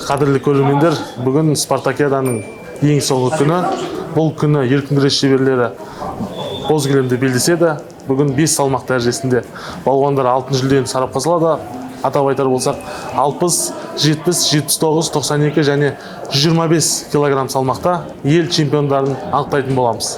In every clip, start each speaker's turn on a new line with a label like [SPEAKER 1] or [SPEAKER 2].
[SPEAKER 1] қадірлі көрермендер, бүгін спартакиаданың ең соңғы күні. Бұл күні еркін күрес шеберлері боз кілемде белдеседі. Бүгін 5 салмақ дәрежесінде балуандар алтын жүлдені сарапқа салады. Атап айтар болсақ, 60, 70, 79, 92 және 125 килограмм салмақта ел чемпиондарын анықтайтын боламыз.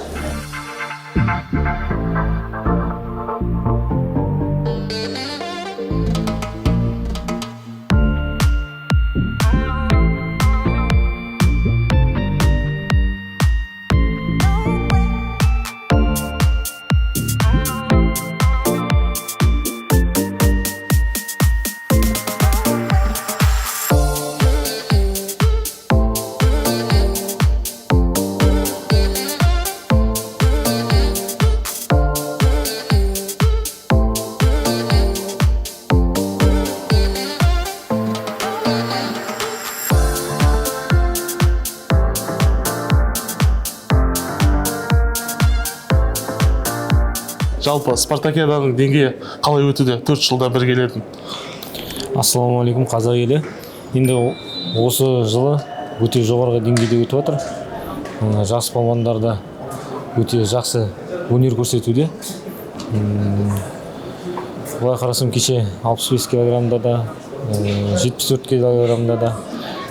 [SPEAKER 1] Жалпы спартакиаданың деңгейі қалай өтуде? 4 жылда бір келетін.
[SPEAKER 2] Ассалаумағалейкум, қазақ елі. Енді осы жылы өте жоғарғы деңгейде өтіп жатыр. Жас балуандар өте жақсы өнер көрсетуде. Былай қарасам, кеше 65 килограммда да, 74 килограммда да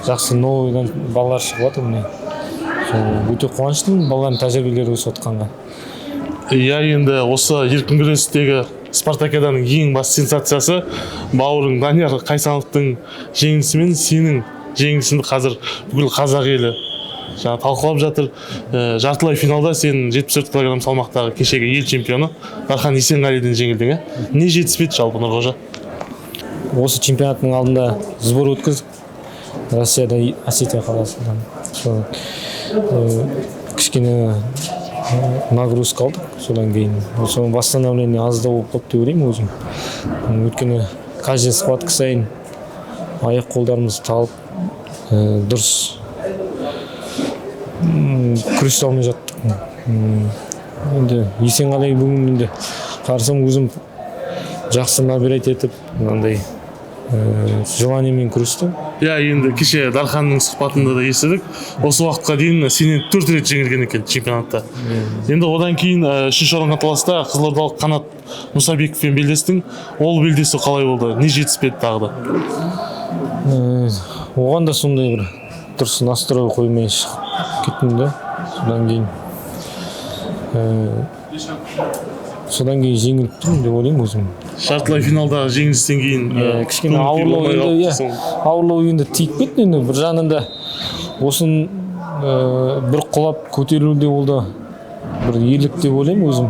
[SPEAKER 2] жақсы новыйдан балалар шығып жатыр. Өте қуаныштымын балалардың тәжірибелері өсіп жатқанға.
[SPEAKER 1] Енді осы еркін күрестегі спартакиаданың ең басты сенсациясы бауырың Данияр Қайсановтың жеңісі мен сенің жеңісіңді қазір бүкіл қазақ елі талқылап жатыр. Жартылай финалда сен 74 килограмм салмақтағы кешегі ел чемпионы Дархан Есенғалиден жеңілдің. Не жетіспеді жалпы Нұрғожа?
[SPEAKER 2] Осы чемпионаттың алдында сбор өткіздік. Россияда Осетия қаласында. Кішкене нагрузка алдық, содан кейін. Соның восстановление азда болып қалды деп ойлаймын өзім. Өйткені каждый схватка сайын аяқ қолдарымыз талып, дұрыс күресе алмай жаттық. Енді Есенғали бүгін енді қарасам өзім жақсы набирать етіп, мынандай желаниемен күресті.
[SPEAKER 1] Енді кеше Дарханның сұхбатында да естідік. Осы уақытқа дейін сенен 4 рет жеңілген екен чемпионатта. Енді одан кейін 3-ші орынға таласта қызылордалық Қанат Мұсабековпен белдестің. Ол белдесу қалай болды? Не жетіспеді тағы да?
[SPEAKER 2] Оған да сондай бір дұрыс настрой қоймай шығып кеттім де. Содан кейін жеңіліп тұрмын деп ойлаймын өзім.
[SPEAKER 1] Жартылай финалда жеңілістен кейін
[SPEAKER 2] кішкене ауырлау енді тиіп кетті. Енді бір жағынан осын бір құлап көтерілуде ол да бір ерлік деп ойлаймын өзім.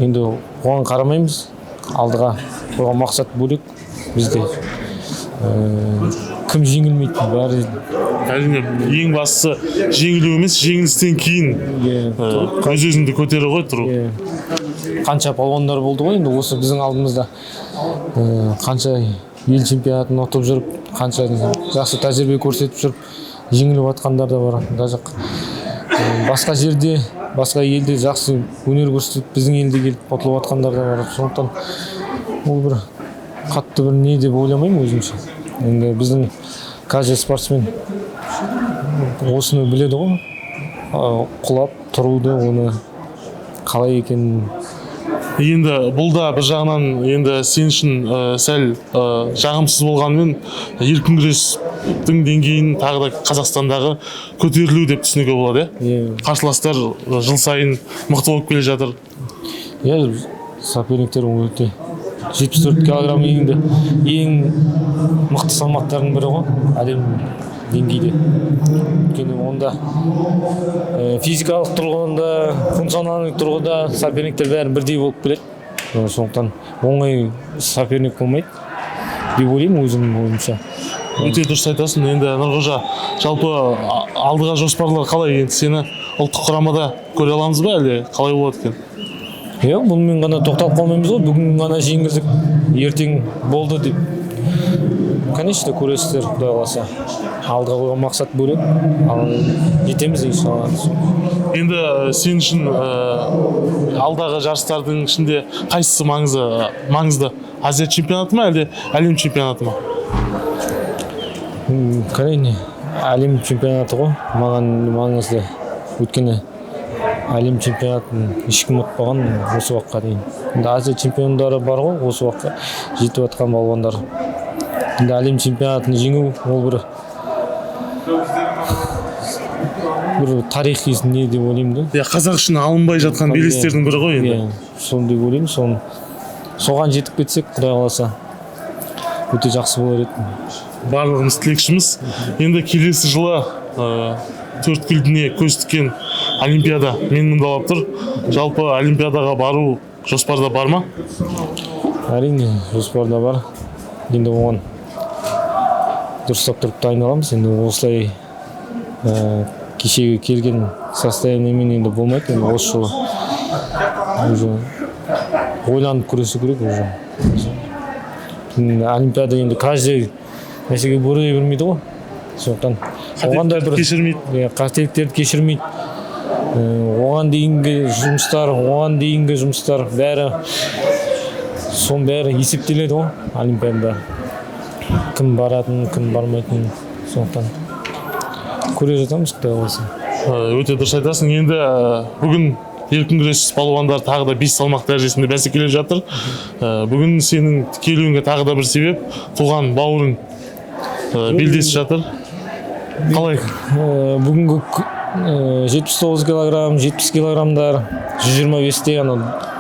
[SPEAKER 2] Енді оған қарамаймыз. Алдыға қойған мақсат бөлек бізде. Кім жеңілмейді бәрі.
[SPEAKER 1] Әрине, ең бастысы жеңілу емес, жеңілістен кейін өз-өзіңді көтере ғой тұру.
[SPEAKER 2] Қанша палуандар болды ғой, енді осы біздің алдымызда қанша ел чемпионатын ұтып жүріп, қанша жақсы тәжірибе көрсетіп жүріп, жеңіліп жатқандар да бар. Даже басқа жерде, басқа елде жақсы өнер көрсетіп, біздің елде келіп ұтылып жатқандар да бар. Сондықтан ол бір қатты бір не деп ойламаймын өзімше. Енді біздің каждый спортсмен осыны біледі ғой. Құлап тұруды, оны қалай екенін.
[SPEAKER 1] Енді бұл да бір жағынан енді сен үшін сәл жағымсыз болғанымен еркін күрестің деңгейін тағы да Қазақстандағы көтерілу деп түсінуге болады. Қарсыластар жыл сайын мықты болып келе жатыр.
[SPEAKER 2] Соперниктер өте 74 килограмм ең мықты салмақтардың бірі ғой, әлем деңгейде. Өйткені онда физикалық тұрғыда, функционалдық тұрғыда соперниктер бәрі бірдей болып келеді. Сондықтан оңай соперник болмайды деп ойлаймын өзім ойымша.
[SPEAKER 1] Өте дұрыс айтасың. Енді Нұрғожа, жалпы алдыға жоспарлар қалай? Енді сені ұлттық құрамада көре аламыз ба, әлде қалай болады екен?
[SPEAKER 2] Бұнымен ғана тоқтап қалмаймыз ғой. Бүгін ғана жеңілдік, ертең болды деп. Конечно, көресіздер, Құдай қаласа. Алдыға қойған мақсат бөлек. Жетеміз иншалла.
[SPEAKER 1] Енді сен үшін алдағы жарыстардың ішінде қайсысы маңызды? Азия чемпионаты ма, әлде әлем чемпионаты ма?
[SPEAKER 2] Әрине әлем чемпионаты ғой маған маңызды. Өйткені әлем чемпионатын ешкім ұтпаған осы уақытқа дейін. Енді Азия чемпиондары бар ғой осы уақытқа жетіп жатқан балуандар. Енді әлем чемпионатын жеңу ол бір тарихи не деп ойлаймын да.
[SPEAKER 1] Қазақ үшін алынбай жатқан белестердің бірі ғой енді.
[SPEAKER 2] Соны деп ойлаймын. Соған жетіп кетсек, Құдай қаласа өте жақсы болар еді.
[SPEAKER 1] Барлығымыз тілекшіміз. Енді келесі жылы төрт гүлдіне көз тіккен Олимпиада мен мұндалап тұр. Жалпы Олимпиадаға бару жоспарда бар ма?
[SPEAKER 2] Әрине жоспарда бар. Енді оған дұрыстап тұрып дайындаламыз. Енді осылай кешегі келген состояниемен енді болмайды. Енді осы жылы уже ойланып күресу керек уже. Олимпиада енді каждый нәрсеге бұрай бермейді ғой. Сондықтан оған да бір қателіктерді кешірмейді. Оған дейінгі жұмыстар бәрі соның бәрі есептеледі ғой Олимпиадада. Кім баратын, кім бармайтын. Сондықтан көре жатамыз Құдай қаласа.
[SPEAKER 1] Өте дұрыс айтасың. Енді бүгін еркін күрес балуандар тағы да 5 салмақ дәрежесінде бәсекелеп жатыр. Бүгін сенің келуіңе тағы да бір себеп, туған бауырың белдесіп жатыр. Қалай?
[SPEAKER 2] Бүгінгі 79 килограмм, 70 килограммдар, 125-те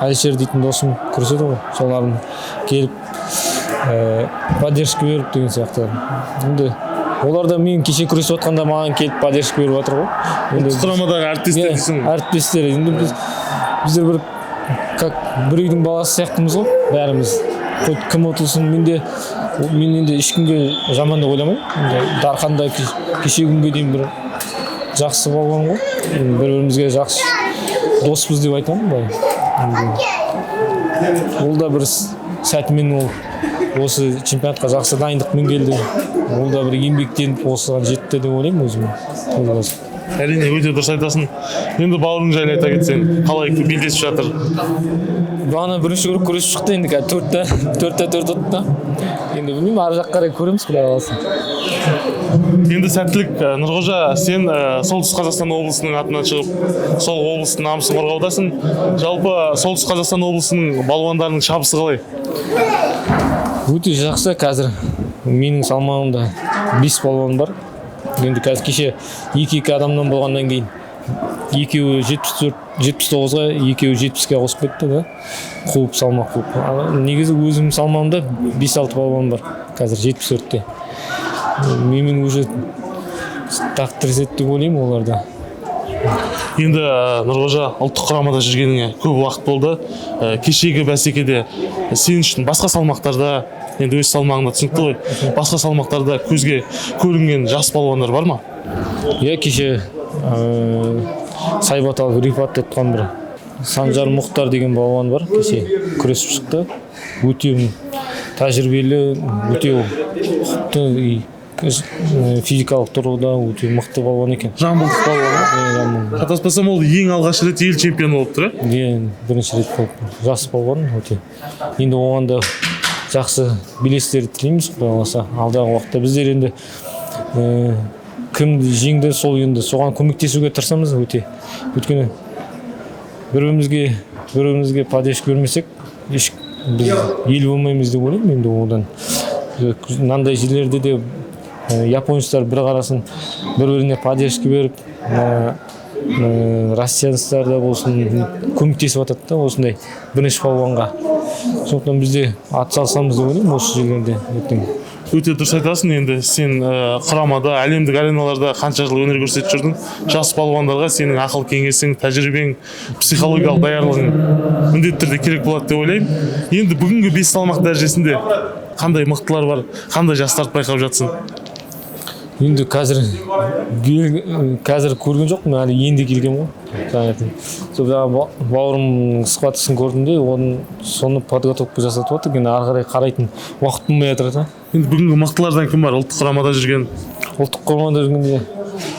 [SPEAKER 2] Әлішер дейтін досым күреседі ғой. Солардың келіп поддержка беріп деген сияқты. Енді олар да мен кеше күресіп отқанда маған келіп поддержка беріп жатыр ғой.
[SPEAKER 1] Құрамадағы әріптестер дейсің.
[SPEAKER 2] Әріптестер. Енді біздер бір үйдің баласы сияқтымыз ғой, бәріміз. Кім ұтылсын, мен енді ешкімге жаман деп ойламаймын. Дархан да кеше күнге дейін бір жақсы болған ғой. Бір-бірімізге жақсы доспыз деп айтамын. Ол да бір сәтімен осы чемпионатқа жақсы дайындықпен келді. Ол да бір еңбектеніп осыған жетті деп ойлаймын өзіме.
[SPEAKER 1] Әрине өте дұрыс айтасың. Енді бауырың жайлы айта кетсең, қалай белдесіп жатыр?
[SPEAKER 2] Бағана бірінші күресіп шықты, енді төртте төрт ұтты. Енді білмеймін, ары жаққа қарай көреміз Құдай қаласа.
[SPEAKER 1] Енді сәттілік. Нұрғожа, сен Солтүстік Қазақстан облысының атынан шығып, сол облыстың намысын қорғаудасың. Жалпы Солтүстік Қазақстан облысының балуандарының шабысы қалай?
[SPEAKER 2] Өте жақсы. Қазір менің салмағымда 5 балуан бар. Енді қазір кеше 2 адамнан болғаннан кейін екеуі 79-ға, екеуі 70-ге қосып кетті да. Қуып салмақ қуып. Негізі өзім салмағымда 5-6 балуан бар. Қазір 74-те. Менің уже тақтырсет деп ойлаймын оларда.
[SPEAKER 1] Енді Нұрғожа, ұлттық құрамада жүргеніңе көп уақыт болды. Кешегі бәсекеде сен үшін басқа салмақтарда, енді өз салмағында түсінікті ғой, басқа салмақтарда көзге көрінген жас балуандар бар ма?
[SPEAKER 2] Кеше Сайбатал Рифат етқан бір Санжар Мұхтар деген балуан бар. Кеше күресіп шықты. Өте тәжірибелі, өте құтты физикалық тұрғыда өте мықты балуан екен.
[SPEAKER 1] Жамбылдық балуан. Қатаспасам, ол ең алғаш рет ел чемпионы болып тұр,
[SPEAKER 2] бірінші рет болып. Жас балуан өте. Енді оған да жақсы белестерді тілейміз Құдай қаласа. Алдағы уақытта біздер енді кім жеңді, сол енді соған көмектесуге тырысамыз өте. Өйткені бір-бірімізге поддержка бермесек, біз ел болмаймыз деп ойлаймын. Енді одан мынандай жерлерде де японецтар бір қарасын, бір-біріне поддержка беріп, россиянецтар да болсын көмектесіп жатады да осындай бірінші балуанға. Сондықтан бізде атсалысамыз деп ойлаймын осы жерлерде.
[SPEAKER 1] Өте дұрыс айтасың. Енді сен құрамада, әлемдік ареналарда қанша жыл өнер көрсетіп жүрдің. Жас балуандарға сенің ақыл кеңесің, тәжірибең, психологиялық даярлығың міндетті түрде керек болады деп ойлаймын. Енді бүгінгі 5 салмақ дәрежесінде қандай мықтылар бар, қандай жастарды байқап жатсың?
[SPEAKER 2] Енді қазір көрген жоқпын, әлі енді келген ғой. Бауырым схваткасын көрдім, соны подготовка жасатып отыр. Енді ары қарай қарайтын уақыт болмай жатыр да.
[SPEAKER 1] Енді бүгінгі мықтылардан кім бар? Ұлттық құрамада жүрген?
[SPEAKER 2] Ұлттық құрамада жүргенде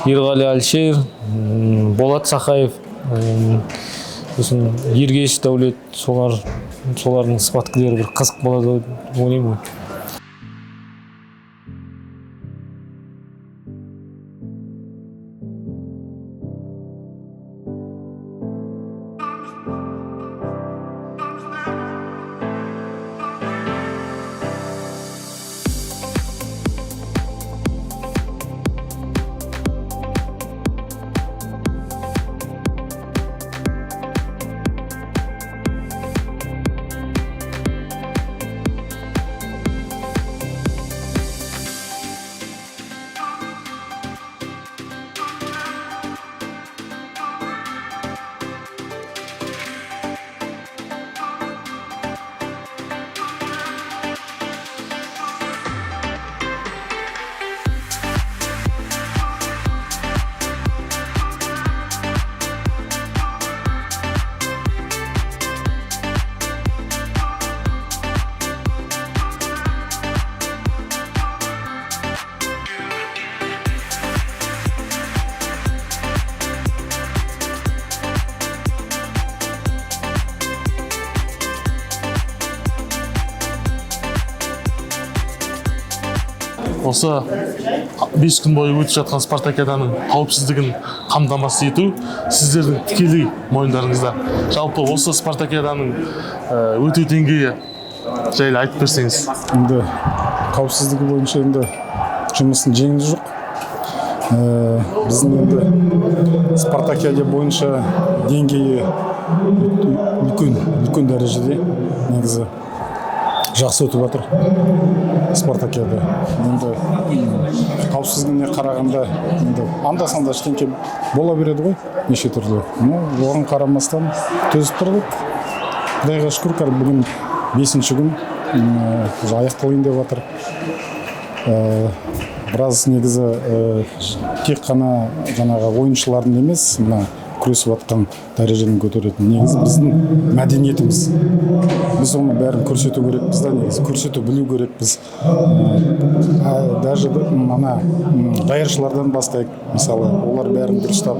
[SPEAKER 2] Ерғали Әлішер, Болат Сақаев, Ергеш Дәулет, солардың схваткалары бір қызық болады деп ойлаймын.
[SPEAKER 1] осы 5 күн бойы өтіп жатқан спартакиаданың қауіпсіздігін қамтамасыз ету сіздердің тікелей мойындарыңызда. Жалпы осы спартакиаданың өту деңгейі жайлы айтып берсеңіз.
[SPEAKER 3] Енді қауіпсіздігі бойынша енді жұмыстың жеңілі жоқ. Біздің енді спартакиада бойынша деңгейі үлкен дәрежеде, негізі жақсы өтіп жатыр спартакиада. Енді қауіпсіздігіне қарағанда енді анда-санда ештеңке бола береді ғой, неше түрлі. Оған қарамастан төзіп тұрдық. Құдайға шүкір, бүгін 5-ші күн аяқталайын деп жатыр. Біраз негізі тек қана жаңағы ойыншылардың емес, мына күресіп жатқан дәрежені көтеретін негізі біздің мәдениетіміз. Біз оны бәрін көрсету керекпіз да, негізі көрсету білу керекпіз. Даже мына даяшылардан бастайық, мысалы, олар бәрін дұрыстап,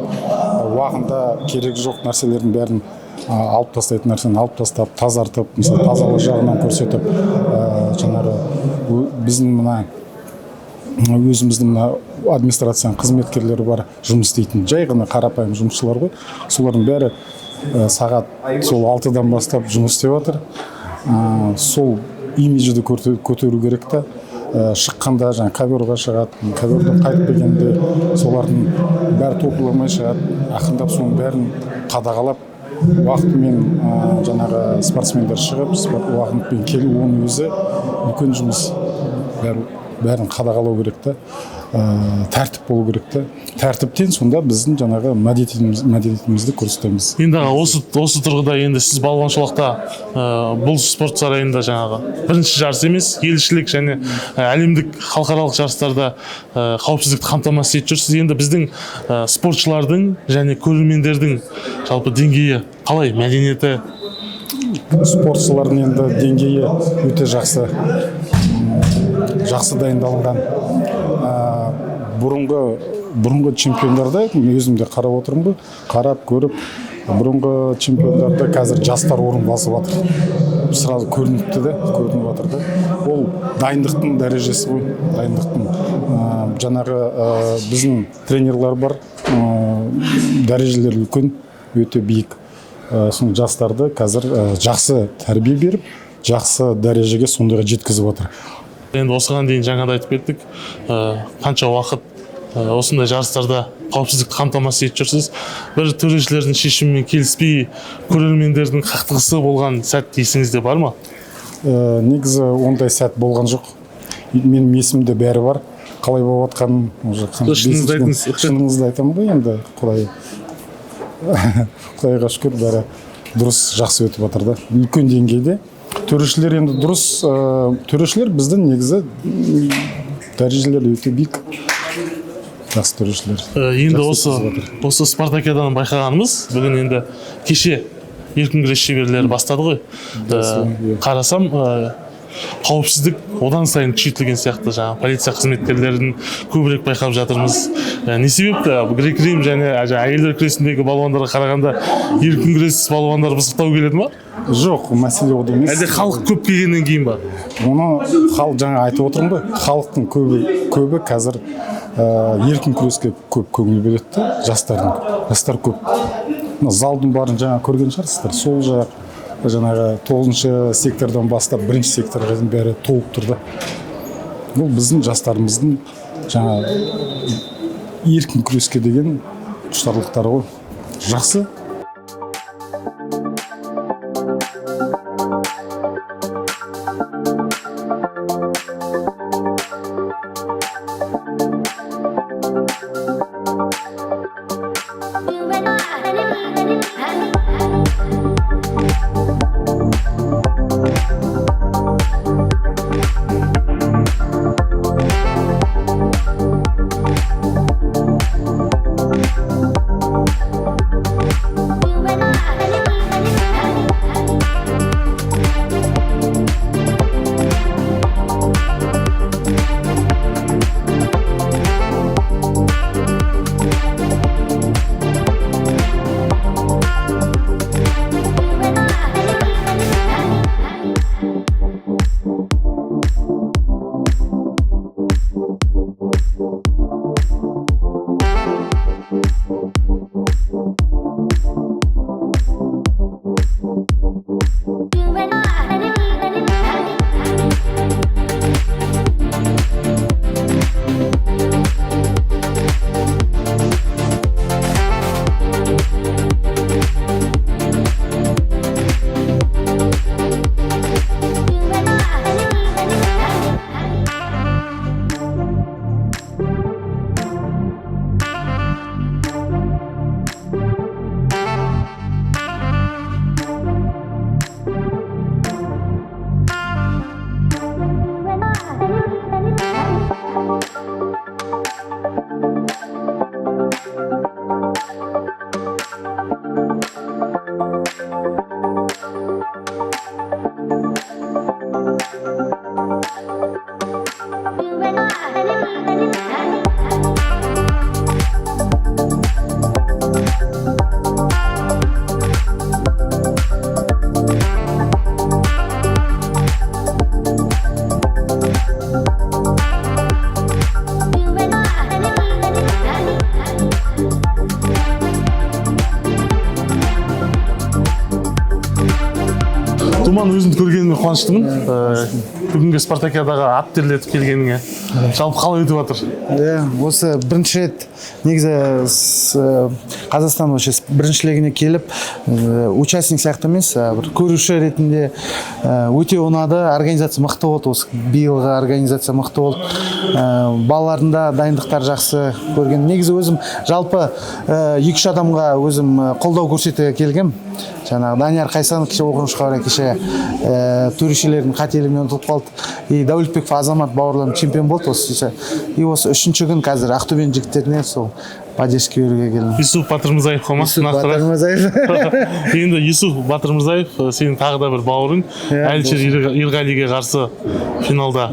[SPEAKER 3] уақытында керек жоқ нәрселердің бәрін алып тастайтын нәрсені алып тастап, тазартып, мысалы, тазалық жағынан көрсетіп, жаңағы біздің мына өзіміздің администрацияның қызметкерлері бар, жұмыс істейтін жай ғана қарапайым жұмысшылар ғой. Солардың бәрі сағат сол 6-дан бастап жұмыс істеп жатыр. Сол имиджді көтеру керек та. Шыққанда жаңа коверға шығады, коверден қайтып келгенде солардың бәрі топыламай шығады. Ақырындап соның бәрін қадағалап, уақытымен жаңағы спортсмендер шығып, уақытымен келу, оның өзі үлкен жұмыс. Бәрін қадағалау керек та, тәртіп болу керек та. Тәртіптен сонда біздің жаңағы мәдениетімізді көрсетеміз.
[SPEAKER 1] Енді осы тұрғыда енді сіз балуаншылықта бұл спорт сарайында жаңағы бірінші жарыс емес, елшілік және әлемдік халықаралық жарыстарда қауіпсіздікті қамтамасыз етіп жүрсіз. Енді біздің спортшылардың және көрермендердің жалпы деңгейі қалай, мәдениеті?
[SPEAKER 3] Спортшылардың енді деңгейі өте жақсы дайындалған. Бұрынғы чемпиондарда өзімде қарап отырмын, қарап көріп, бұрынғы чемпиондарда қазір жастар орын басып жатыр. Сразу көрініп жатыр да. Ол дайындықтың дәрежесі ғой, дайындықтың. Жаңағы біздің тренерлар бар, дәрежелері үлкен, өте биік. Соның жастарды қазір жақсы тәрбие беріп, жақсы дәрежеге сондайға жеткізіп жатыр.
[SPEAKER 1] Енді осыған дейін жаңада айтып кеттік, қанша уақыт осындай жарыстарда қауіпсіздікті қамтамасыз етіп жүрсіз. Бір төрешілердің шешімімен келіспей, көрермендердің қақтығысы болған сәт есіңізде бар ма?
[SPEAKER 3] Негізі ондай сәт болған жоқ. Менің есімде бәрі бар. Қалай болып жатқанын шыныңызды айтамын ғой, енді Құдайға шүкір, бәрі дұрыс, жақсы өтіп жатыр да. Үлкен деңгейде. Төрешілер енді дұрыс, төрешілер біздің негізі дәрежелері өте биік. Жақсы төрешілер.
[SPEAKER 1] Енді осы спартакиададан байқағанымыз, бүгін енді кеше еркін күрес шеберлері бастады ғой. Қарасам, қауіпсіздік одан сайын күшейтілген сияқты, жаңа полиция қызметкерлерін көбірек байқап жатырмыз. Не себепті грек-рим және әйелдер күресіндегі балуандарға қарағанда еркін күрес балуандар пысықтау келеді ма?
[SPEAKER 3] Жоқ, мәселе ода емес.
[SPEAKER 1] Әлде халық көп келгеннен кейін ба?
[SPEAKER 3] Оны халық жаңа айтып отырмын ғой, халықтың көбі қазір еркін күреске көп көңіл бөледі, жастар көп. Залдың барын жаңа көрген шығарсыздар, сол жақ жаңағы 9-шы сектордан бастап 1-ші секторға бәрі толып тұрды. Бұл біздің жастарымыздың жаңа еркін күреске деген құштарлықтары ғой. Жақсы.
[SPEAKER 1] думан, өзімді көргеніме қуаныштымын. Бүгінгі спартакиадаға ат терлетіп келгеніңе жалпы қалай өтіп жатыр?
[SPEAKER 4] Осы бірінші рет негізі Қазақстан біріншілігіне келіп участник сияқты емес, бір көруші ретінде өте ұнады. Организация мықты болды, осы биылғы организация мықты болды. Балалардың да дайындықтар жақсы көрген. Негізі өзім жалпы 2-3 адамға өзім қолдау көрсете келгем. Жаңағы Данияр Қайсан кеше оқушыға қарай кеше төрешілердің қателігінен ұтылып қалды. И Дәулетбеков Азамат бауырларым чемпион болды осы. И осы 3-ші күн қазір Ақтөбенің жігіттеріне сол поддержка беруге келдім.
[SPEAKER 1] Юсуп Батырмырзаев қома?
[SPEAKER 4] Юсуп Батырмырзаев.
[SPEAKER 1] Енді Юсуп Батырмырзаев, сенің тағы да бір бауырың Әлішер Ерғалиге қарсы финалда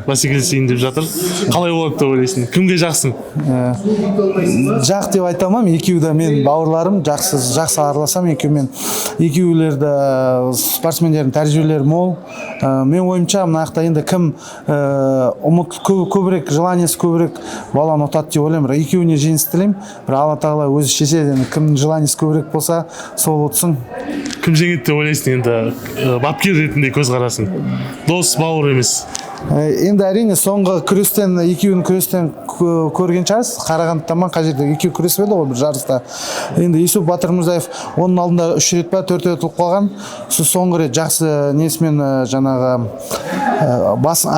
[SPEAKER 1] бәсекелесейін деп жатыр. Қалай болады деп ойлайсың? Кімге жақсың?
[SPEAKER 4] Жақ деп айта алмаймын, екеуі де мен бауырларым, жақсы араласам екеуімен. Екеулерді спортсмендердің тәжірибелері мол. Мен ойымша мына жақта енді кім көбірек желаниесі көбірек баланы ұтады деп ойлаймын. Екеуіне жеңіс тілеймін. Бір Алла тағала өзі шешеді. Кімнің желаниесі көбірек болса, сол ұтсын.
[SPEAKER 1] Кім жеңеді деп ойлайсың енді? Бапкер ретінде көзқарасың. Дос, бауыр емес.
[SPEAKER 4] Енді әрине соңғы күрестен, екеуінің күрестен көрген шығарсыз. Қарағандыда ма қай жерде екеуі күресіп еді ғой бір жарыста. Енді Юсуп Батырмырзаев оның алдында 3 рет па 4 рет ұтылып қалған. Соңғы рет жақсы несімен жаңағы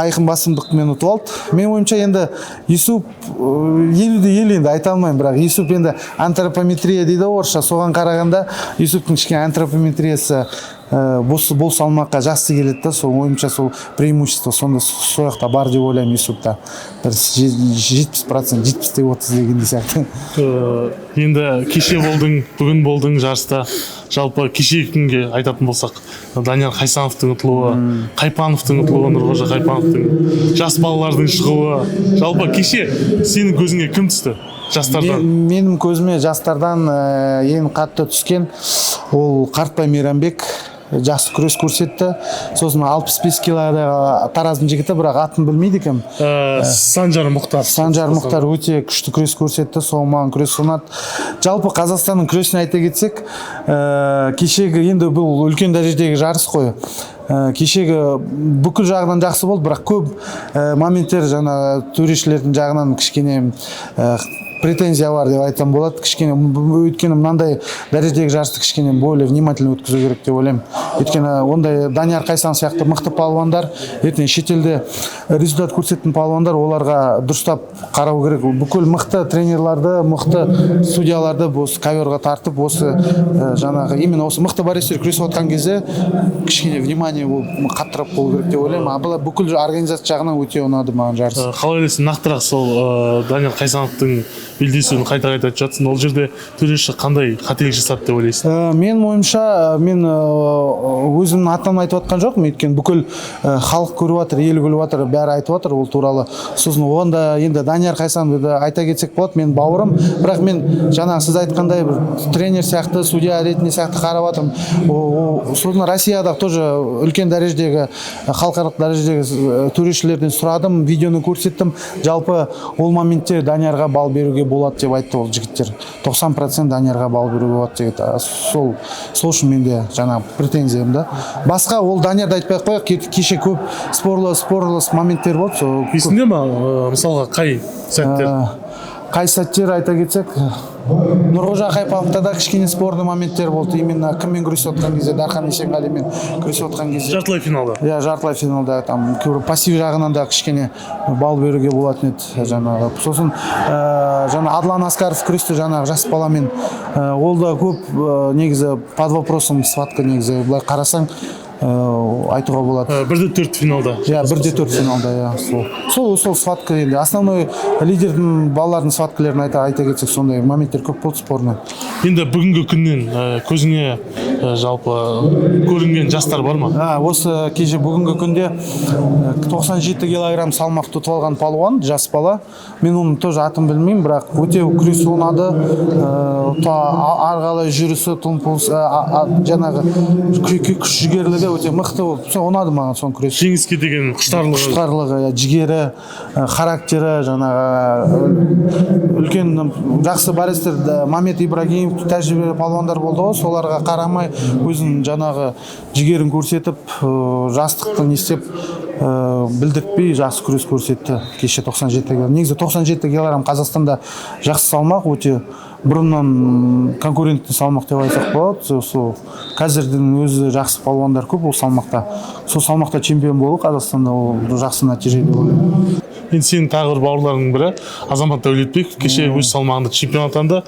[SPEAKER 4] айқын басымдықпен ұтып алды. Мен ойымша енді Юсуп 50-50 енді айта алмаймын, бірақ Юсуп енді антропометрия дейді орысша. Соған қарағанда Юсуптың кішкене антропометриясы бұл салмаққа жақсы келеді да, сол ойымша сол преимущество сонда сол жақта бар деп ойлаймын Юсупта. Бір 70%, 70-30 дегендей сияқты.
[SPEAKER 1] Енді кеше болдың, бүгін болдың жарыста. Жалпы кешегі күнге айтатын болсақ, Данияр Қайсановтың ұтылуы, Қайпановтың ұтылуы, Нұрғожа Қайпановтың, жас балалардың шығуы. Жалпы кеше сенің көзіңе кім түсті? Жастардан?
[SPEAKER 4] Менің көзіме жастардан ең қатты түскен ол Қартбай Мейрамбек. Жақсы күрес көрсетті. Сосын 65 килода Тараздың жігіті, бірақ атын білмейді екен.
[SPEAKER 1] Санжар
[SPEAKER 4] Мұхтар өте күшті күрес көрсетті. Сол маған күрес ұнады. Жалпы Қазақстанның күресіне айта кетсек, кешегі енді бұл үлкен дәрежедегі жарыс қой. Кешегі бүкіл жағынан жақсы болды, бірақ көп моменттер жаңа төрешілердің жағынан кішкене претензия бар деп айтсам болады. Кішкене өйткені мынандай дәрежедегі жарысты кішкене более внимательно өткізу керек деп ойлаймын. Өйткені ондай Данияр Қайсан сияқты мықты палуандар, ертең шетелде результат көрсететін палуандар, оларға дұрыстап қарау керек. Бүкіл мықты тренерларды, мықты судьяларды осы коверға тартып, осы жаңағы именно осы мықты борецтер күресіп отқан кезде кішкене внимание қаттырып болу керек деп ойлаймын. Бұл бүкіл организация жағынан өте ұнады маған жарыс.
[SPEAKER 1] Қалай ойлайсың, нақтырақ сол Данияр Қайсановтың белдесуін қайта-қайта айтып жатсың, ол жерде төреші қандай қателік жасады деп ойлайсың?
[SPEAKER 4] Менің ойымша, мен өзімнің атынан айтып жатқан жоқпын, өйткені бүкіл халық көріп жатыр, ел көріп жатыр, бәрі айтып жатыр ол туралы. Сосын оғанда енді Данияр Қайсановты айта кетсек болады, мен бауырым, бірақ мен жаңағы сіз айтқандай бір тренер сияқты, судья ретінде сияқты қарап жатырмын. Сосын Россияда тоже үлкен дәрежедегі, халықаралық дәрежедегі төрешілерден сұрадым, видеоны көрсеттім. Жалпы ол моментте Даниярға бал беруге болады деп айтты ол жігіттер. 90% Даниярға бал беруге болады деп. Сол үшін менде жаңа претензиям да. Басқа ол Даниярды айтпай қояйық, кеше көп спорлы моменттер болды.
[SPEAKER 1] Есіңде ме, мысалға қай сәттер?
[SPEAKER 4] Қай сәттер айта кетсек, Нұрғожа Қайпановта да кішкене спорный моменттер болды. Именно кіммен күресіп отқан кезде, Дархан Есенғалимен күресіп отқан кезде.
[SPEAKER 1] Жартылай финалда.
[SPEAKER 4] Иә, жартылай финалда там пассив жағынан да кішкене бал беруге болатын еді жаңағы. Сосын жаңа Адлан Аскаров күресті жаңағы жас баламен. Ол да көп негізі под вопросом схватка негізі. Былай қарасаң айтуға болады.
[SPEAKER 1] 1-4 финалда.
[SPEAKER 4] Иә, 1-4 финалда, иә. Сол схватка енді. Основной лидердің балалардың схваткаларын айта кетсек, сондай моменттер көп болды спорный.
[SPEAKER 1] Енді бүгінгі күннен көзіңе жалпы көрінген жастар бар ма?
[SPEAKER 4] Осы кеше бүгінгі күнде 97 килограмм салмақ тұтып алған палуан, жас бала. Мен оның тоже атын білмеймін, бірақ өте күресі ұнады. Арғалай жүрісі, жаңағы күш жігерлігі өте мықты болды. Ұнады маған соның күресі.
[SPEAKER 1] Жеңіске деген
[SPEAKER 4] құштарлығы, жігері, характері, жаңағы үлкен жақсы борецтер Мамед Ибрагимов тәжірибелі палуандар болды ғой, соларға қарамай өзінің жаңағы жігерін көрсетіп, жастықты не істеп, білдіртпей жақсы күрес көрсетті кеше 97 кг. Негізі 97 кг Қазақстанда жақсы салмақ, өте бұрыннан конкурентті салмақ деп айтсақ болады. Сол қазірдің өзі жақсы палуандар көп ол салмақта. Сол салмақта чемпион болу Қазақстанда ол жақсы нәтиже деп ойлаймын.
[SPEAKER 1] Енді сенің тағы бір бауырларыңның бірі Азамат Дәулетбеков кеше өз салмағында чемпион атанды.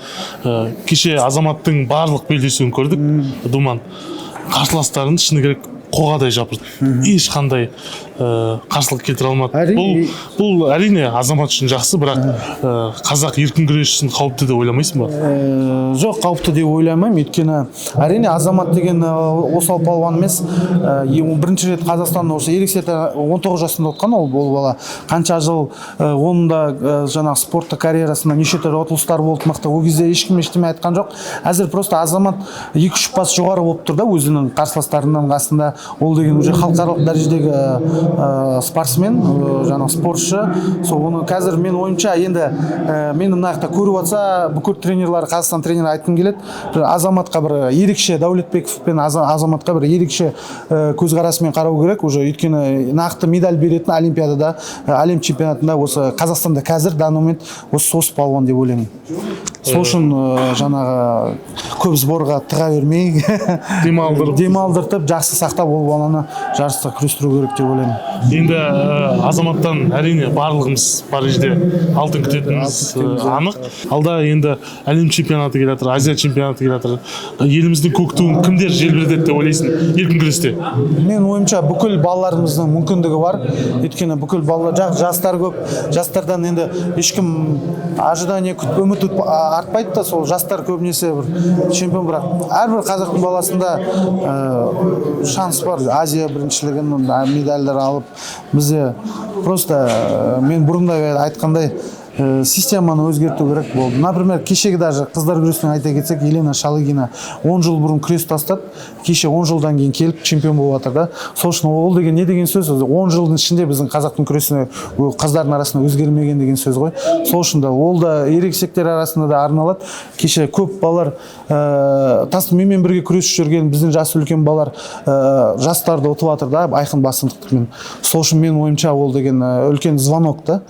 [SPEAKER 1] Кеше Азаматтың барлық белдесуін көрдік. Думан қарсыластарын шыны керек қоғадай жапырды. Ешқандай қарсылық келтіре алмады. Бұл әрине Азамат үшін жақсы, бірақ қазақ еркін күрес үшін қауіпті деп ойламайсың ба?
[SPEAKER 4] Жоқ, қауіпті деп ойламаймын. Өйткені әрине Азамат деген осал палуан емес. Бірінші рет Қазақстанда осы ерекшелікті 19 жасында отқан ол бала. Қанша жыл оның да жаңағы спортты карьерасында неше түрлі ұтылыстар болды, мықты. Ол кезде ешкім ештеме айтқан жоқ. Әзір просто Азамат 2-3 бас жоғары болып тұр да өзінің қарсыластарынан қасында. Ол деген уже халықаралық дәрежедегі спортсмен, жаңағы спортшы. Сол оны қазір мен ойымша енді мені мына жақта көріп жатса, бүкіл тренерлар, Қазақстан тренері айтқым келеді. Азаматқа бір ерекше, Дәулетбеков пен Азаматқа бір ерекше көзқарасымен қарау керек. Уже өйткені нақты медаль беретін Олимпиадада, әлем чемпионатында осы Қазақстанда қазір данный момент осы палуан деп ойлаймын. Сол үшін жаңағы көп сборға тыға бермей демалдыртып жақсы сақтап ол баланы жарыста күрестіру керек деп ойлаймын.
[SPEAKER 1] Енді Азаматтан әрине барлығымыз Парижде алтын күтетініміз анық. Алда енді әлем чемпионаты келе жатыр, Азия чемпионаты келе жатыр. Еліміздің көк туын кімдер желбіретеді деп ойлайсың еркін күресте?
[SPEAKER 4] Мен ойымша бүкіл балаларымыздың мүмкіндігі бар. Өйткені бүкіл балалар жастар көп. Жастардан енді ешкім ожидание күтіп үміт артпайды да, сол жастар көбінесе бір чемпион, бірақ әрбір қазақтың баласында шанс бар. Азия біріншілігін медальдар алып, бізде просто мен бұрында айтқандай системаны өзгерту керек болды. Например, кешегі даже қыздар күресінен айта кетсек, Елена Шалыгина 10 жыл бұрын күрес тастап, кеше 10 жылдан кейін келіп чемпион болып жатыр да. Сол үшін ол деген не деген сөз? 10 жылдың ішінде біздің қазақтың күресіне қыздардың арасында өзгермеген деген сөз ғой. Сол үшін да ол да ерекшеліктер арасында да арналады. Кеше көп балалар менімен бірге күресіп жүрген біздің жасы үлкен балалар жастарды ұтып жатыр да, айқын басымдықпен. Сол үшін мен ойымша ол деген үлкен звонок да,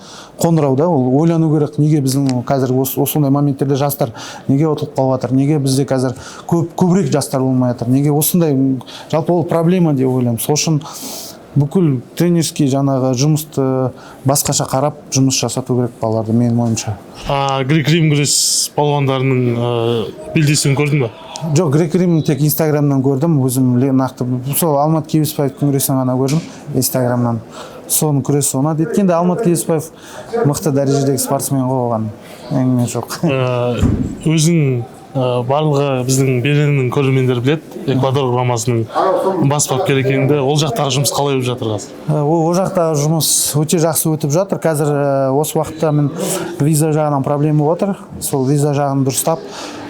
[SPEAKER 4] қоңырау да, ол ойлану керек. Неге біздің қазір осындай моменттерде жастар неге ұтылып қалып жатыр? Неге бізде қазір көбірек жастар болмай жатыр? Неге осындай, жалпы ол проблема деп ойлаймын. Сол үшін бүкіл тренерский жаңағы жұмысты басқаша қарап жұмыс жасату керек балаларды, менің ойымша.
[SPEAKER 1] Грек-рим күрес палуандарының белдесуін көрдің ба?
[SPEAKER 4] Жоқ, грек-римді тек Инстаграмнан көрдім. Өзім нақты сол Алмат Кебесбаевтың күресін ғана көрдім Инстаграмнан. Соның күресі ұнады. Еткенде Алмат Кебесбаев мықты дәрежедегі спортсмен қойған, әңгіме жоқ.
[SPEAKER 1] Өзің барлығы біздің Береннің көрермендері біледі, Эквадор құрамасының бас бапкер екеніңді. Ол жақтағы жұмыс қалай өтіп жатыр қазір?
[SPEAKER 4] Ол жақтағы жұмыс өте жақсы өтіп жатыр. Қазір осы уақытта мен виза жағынан проблема отыр. Сол виза жағын дұрыстап,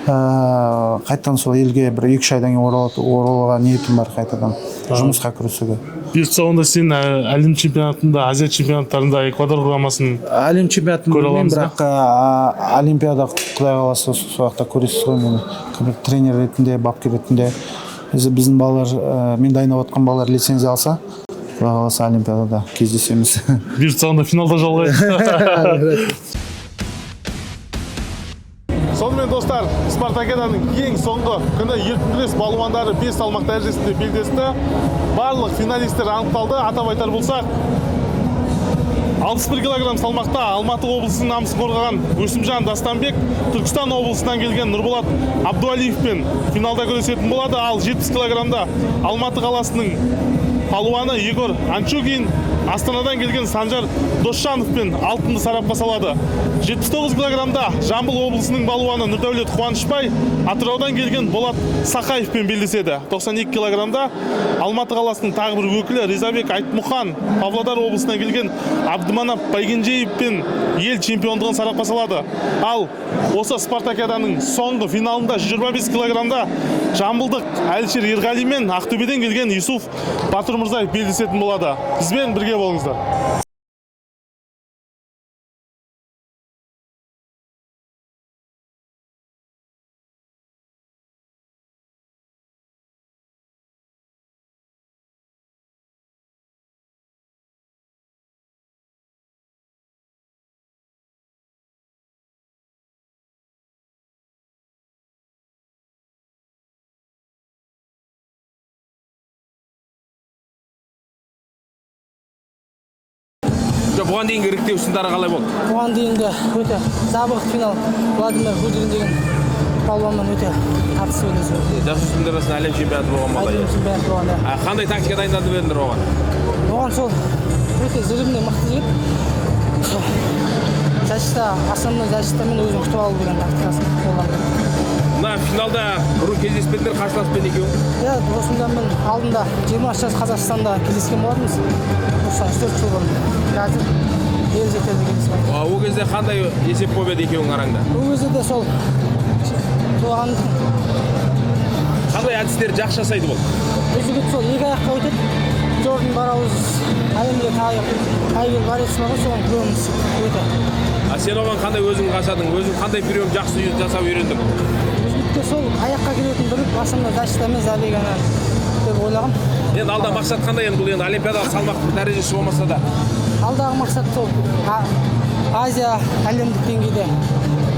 [SPEAKER 4] қайтадан сол елге бір 2-3 айдан кейін оралуға ниетім бар, қайтадан жұмысқа кірісуге.
[SPEAKER 1] Бұйыртса онда сен әлем чемпионатында, Азия чемпионаттарында Эквадор құрамасын
[SPEAKER 4] әлем чемпионатын көрмеймін, бірақ Олимпиада құдай қаласа сол уақытта көресіз ғой. Мен тренер ретінде, бапкер ретінде біздің балалар, мен дайындап отқан балалар лицензия алса, құдай қаласа Олимпиадада кездесеміз.
[SPEAKER 1] Бұйыртса онда финалда жолығайық. Сонымен достар, Спартакиаданың ең соңғы күні еркін күрес балуандары 5 салмақ дәрежесінде белдесті. Барлық финалистер анықталды. Атап айтар болсақ, 61 кг салмақта Алматы облысының намысын қорғаған Өсімжан Дастанбек Түркістан облысынан келген Нұрболат Абдуалиевпен финалда күресетін болады. Ал 70 кг Алматы қаласының палуаны Егор Анчугин Астанадан келген Санжар Досжановпен алтынды сарапқа салады. 79 кг Жамбыл облысының балуаны Нұрдәулет Қуанышбай Атыраудан келген Болат Сақаевпен белдеседі. 92 кг Алматы қаласының тағы бір өкілі Ризабек Айтмұхан Павлодар облысынан келген Абдыманап Байгенжеевпен ел чемпиондығын сарапқа салады. Ал осы Спартакиаданың соңғы финалында 125 кг жамбылдық Әлшер Ерғали мен Ақтөбеден келген Юсуф Батырмырзаев белдесетін болады. Бізбен бірге болыңыздар.
[SPEAKER 5] бұған дейінгі іріктеу сындары қалай болды?
[SPEAKER 6] Бұған дейінгі өте жабық финал Владимир Кудрин деген палуанмен өте тартыс өтеді.
[SPEAKER 5] Жасөспірімдер арасында әлем чемпионаты болған бала.
[SPEAKER 6] Әлем чемпионаты болған, да.
[SPEAKER 5] Қандай тактика дайындалып едіңдер оған?
[SPEAKER 6] Оған сол өте зірімде мықты жігіт. Защита, основной защитамен өзін күтіп алу деген тактикасын қолданды.
[SPEAKER 5] Мына финалда бұрын кездеспедіңдер, қарсыласпен екеуің?
[SPEAKER 6] Иә, осындамен алдында 20 жас Қазақстанда кездескен болатынбыз. Осыдан 4 жыл бұрын. Қазір ел жетеді кездескен.
[SPEAKER 5] Ол кезде қандай есеп болып еді екеуің араңда?
[SPEAKER 6] Ол кезде де сол туған
[SPEAKER 5] Қандай әдістер жақсы жасайды бұл?
[SPEAKER 6] бұл жігіт сол екі аяққа өтеді. Джордан Барауыз әлемге тайгер борец бар, соған көреміз өте.
[SPEAKER 5] Сен оған қандай өзің қашадың? Өзің қандай прием жақсы жасап үйрендің?
[SPEAKER 6] Жігітке сол аяққа келетін біліп, басында защитамен забеганы деп ойлағам.
[SPEAKER 5] Енді алда мақсат қандай енді бұл енді олимпиадалық салмақ дәрежесі болмаса да?
[SPEAKER 6] Алдағы мақсат сол Азия әлемдік деңгейде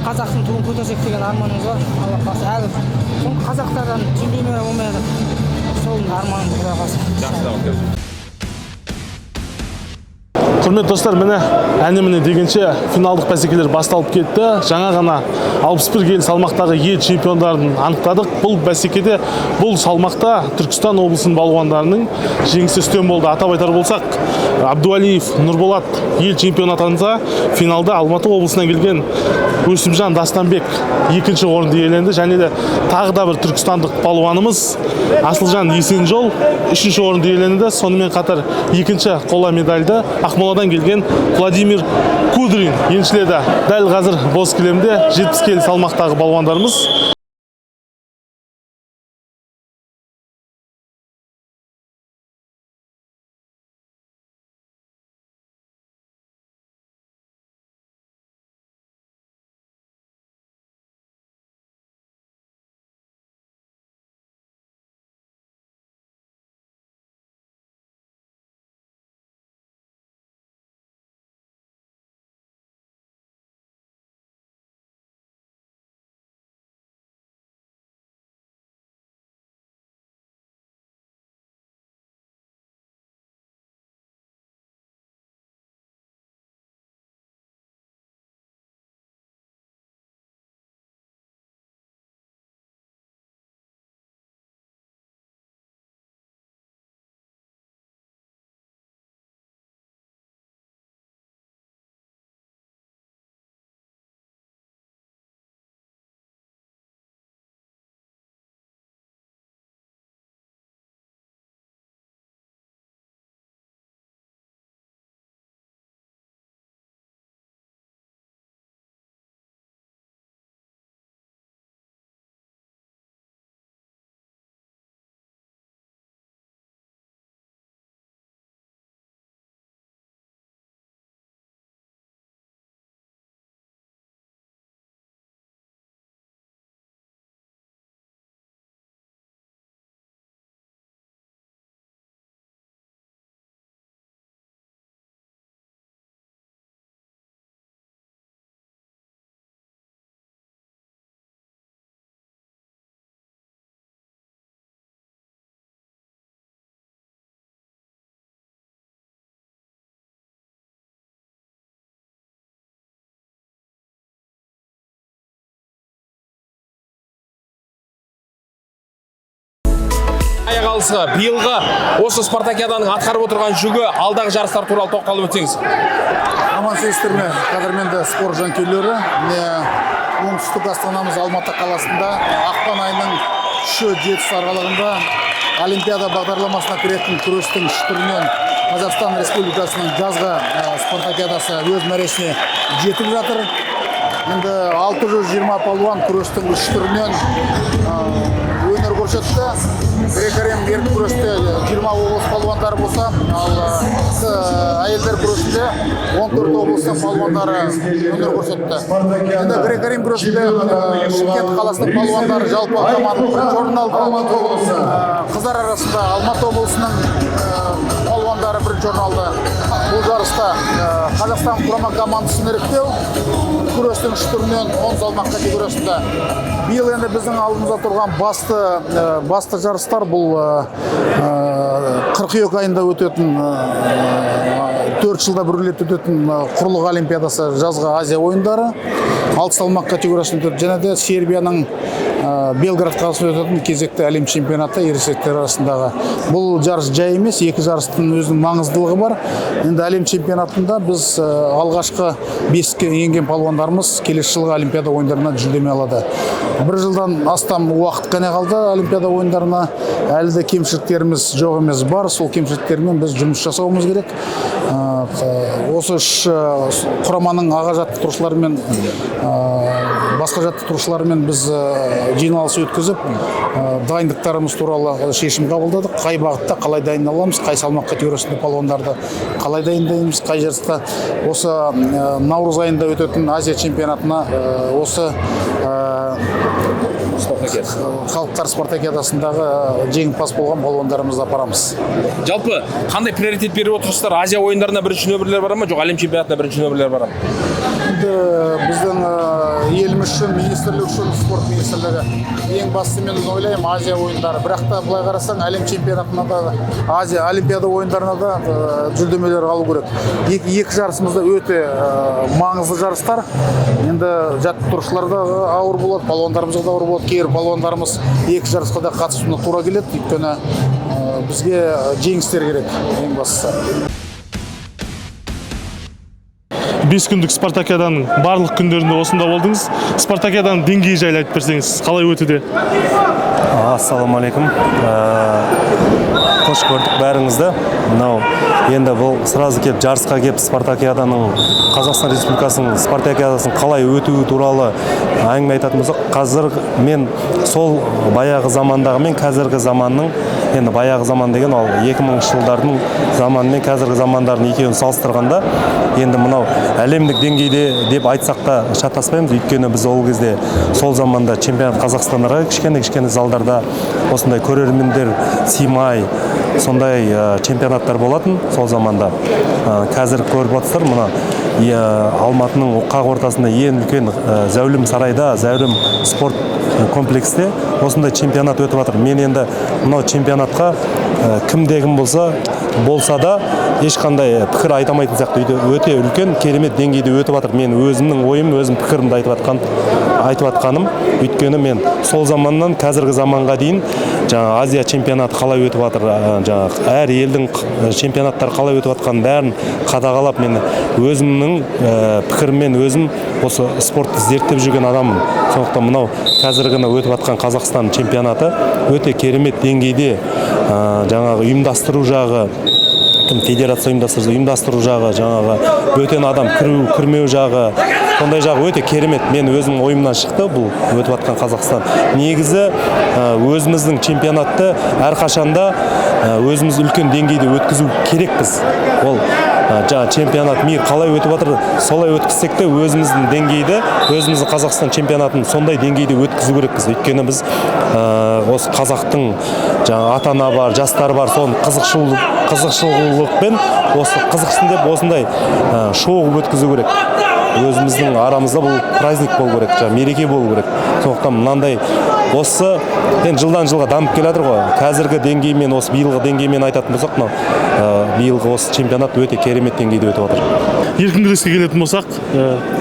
[SPEAKER 6] қазақтың туын көтерсек деген арманымыз бар. Алла қаласа әлі қазақтардан чемпиондар болмай жатыр. Сол арманымыз Құдай қаласа.
[SPEAKER 5] Жақсы.
[SPEAKER 1] Құрметті достар, міне әне-міне дегенше финалдық бәсекелер басталып кетті. Жаңа ғана 61 келі салмақтағы ел чемпиондарын анықтадық. Бұл бәсекеде, бұл салмақта Түркістан облысының балуандарының жеңісі үстем болды. Атап айтар болсақ, Абдуалиев Нұрболат ел чемпион атанса, финалда Алматы облысынан келген Өсімжан Дастанбек екінші орынды иеленді. Және де тағы да бір түркістандық балуанымыз Асылжан Есенжол үшінші орынды иеленді. Сонымен қатар екінші қола медальді Ақмоладан келген Владимир Кудрин еншіледі. Дәл қазір боз кілемде 70 келі салмақтағы балуандарымыз.
[SPEAKER 5] Аяқ алысқа биылғы осы спартакиаданың атқарып отырған жүгі, алдағы жарыстар туралы тоқталып өтсеңіз.
[SPEAKER 3] Аман-сәлемдер ме, қадірменді спорт жанкүйерлері. Оңтүстік астанамыз Алматы қаласында ақпан айының 3-7 аралығында Олимпиада бағдарламасына кіретін күрестің үш түрінен Қазақстан Республикасының жазғы спартакиадасы өз мәресіне жетіп жатыр. Енді 620 палуан күрестің үш түрінен өнер көрсетті. Грек-рим еркін күресте 20 облыс палуандары болса, ал әйелдер күресінде 14 облыстың палуандары өнер көрсетті. Енді грек-рим күресінде Шымкент қаласының палуандары жалпы команда бірінші орын алды. Қыздар арасында Алматы облысының палуандары балуандары бірінші орын алды. Бұл жарыста Қазақстан құрама командасын іріктеу күрестің үш түрінен 10 салмақ категориясында. Биыл енді біздің алдымызда тұрған басты жарыстар бұл қыркүйек айында өтетін 4 жылда бір рет өтетін құрлық олимпиадасы жазғы Азия ойындары 6 салмақ категориясында өтеді. Және де Сербияның Белград қаласында өтетін кезекті әлем чемпионаты ересектер арасындағы. Бұл жарыс жай емес, екі жарыстың өзінің маңыздылығы бар. Енді әлем чемпионатында біз алғашқы 5-ке енген палуандарымыз келесі жылғы олимпиада ойындарына жүлдеме алады. Бір жылдан астам уақыт қана қалды олимпиада ойындарына. Әлі де кемшіліктеріміз жоқ емес бар. Сол кемшіліктермен біз жұмыс жасауымыз керек. Осы үш құраманың аға жаттықтырушыларымен, басқа жаттықтырушылармен біз жиналыс өткізіп, дайындықтарымыз туралы шешім қабылдадық. Қай бағытта қалай дайындаламыз, қай салмақ категориясында палуандарды қалай дайындаймыз, қай жарыста осы наурыз айында өтетін Азия чемпионатына осы халықтар спартакиадасындағы жеңімпаз болған балуандарымызды апарамыз.
[SPEAKER 5] Жалпы қандай приоритет беріп отырсыздар? Азия ойындарына бірінші нөмірлер бар ма, жоқ әлем чемпионатына бірінші нөмірлер бар ма?
[SPEAKER 3] Біздің еліміз үшін, министрлік үшін, спорт министрлігі ең басты мен ойлаймын Азия ойындары. Бірақ та былай қарасаң әлем чемпионатына да, Азия олимпиада ойындарына да жүлдемелер алу керек. Екі жарысымызда өте маңызды жарыстар. Енді жаттықтырушылар да ауыр болады, палуандарымыз да ауыр болады. Кейбір палуандарымыз екі жарысқа да қатысуына тура келеді. Өйткені бізге жеңістер керек, ең бастысы.
[SPEAKER 1] 5 күндік спартакиаданың барлық күндерінде осында болдыңыз. Спартакиаданың деңгейі жайлы айтып берсеңіз, қалай өтуде?
[SPEAKER 7] Ассалаумағалейкум. Қош көрдік бәріңізді. Мынау енді бұл сразу кеп жарысқа кеп спартакиаданың Қазақстан Республикасының спартакиадасын қалай өтуі туралы әңгіме айтатын болсақ, қазір мен сол баяғы замандағы мен қазіргі заманның, енді баяғы заман деген ол 2000 жылдардың заманы мен қазіргі замандардың екеуін салыстырғанда, енді мынау әлемдік деңгейде деп айтсақ та шатаспаймыз. Өйткені біз ол кезде сол заманда чемпионат Қазақстандарға кішкене залдарда осындай көрермендер сыймай сондай чемпионаттар болатын сол заманда. Қазір көріп отырсыздар, мына Алматының қақ ортасында ең үлкен Зәулім сарайда, Зәулім спорт комплексте осындай чемпионат өтіп жатыр. Мен енді мынау чемпионатқа кім болса да ешқандай пікір айтамайтын сияқты өте үлкен керемет деңгейде өтіп жатыр. Мен өзімнің ойым, өзім пікірімді айтып жатқаным. Өйткені мен сол заманнан қазіргі заманға дейін жаңа Азия чемпионаты қалай өтіп жатыр, жаңа әр елдің чемпионаттары қалай өтіп жатқанын бәрін қадағалап, мен өзімнің пікіріммен өзім осы спортты зерттеп жүрген адаммын. Сондықтан мынау қазіргі өтіп жатқан Қазақстан чемпионаты өте керемет деңгейде, жаңағы ұйымдастыру жағы, федерация ұйымдастыру жағы, жаңағы бөтен адам кірмеу жағы, сондай жағы өте керемет. Мен өзім ойымнан шықты бұл өтіп жатқан Қазақстан. Негізі өзіміздің чемпионатты әрқашанда өзіміз үлкен деңгейде өткізу керекпіз. Ол жаңа чемпионат мир қалай өтіп жатыр, солай өткізсек те өзіміздің деңгейді, өзіміздің Қазақстан чемпионатын сондай деңгейде өткізу керекпіз. Өйткені біз осы қазақтың жаңа ата-ана бар, жастар бар, соның қызықшылықпен осы қызықсын деп осындай шоу өткізу керек. Өзіміздің арамызда бұл праздник болу керек, мереке болу керек. Сондықтан мынандай осы жылдан жылға дамып келе жатыр ғой. Қазіргі деңгеймен, осы биылғы деңгеймен айтатын болсақ, биылғы осы чемпионат өте керемет деңгейде өтіп жатыр.
[SPEAKER 1] Еркін күреске келетін болсақ,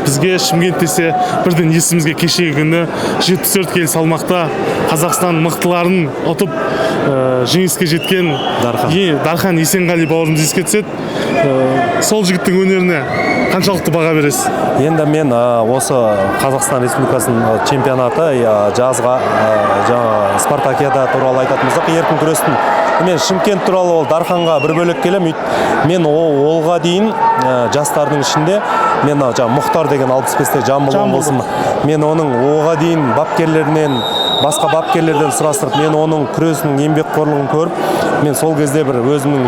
[SPEAKER 1] бізге Шымкент десе бірден есімізге кешегі күні 74 келі салмақта Қазақстан мықтыларын ұтып жеңіске жеткен Дархан Есенғали бауырымыз еске түседі. Сол жігіттің өнеріне қаншалықты баға бересіз?
[SPEAKER 7] Енді мен осы Қазақстан Республикасының чемпионаты жазға спартакиада туралы айтатын болсақ, еркін күрестің мен Шымкент туралы ол Дарханға бір бөлек келем. Мен олға дейін жастардың ішінде мен Мұхтар деген 65-те Жамбыл болсын. Мен оның оға дейін бапкерлерінен, басқа бапкерлерден сұрастырып, мен оның күресінің еңбекқорлығын көріп, мен сол кезде бір өзімнің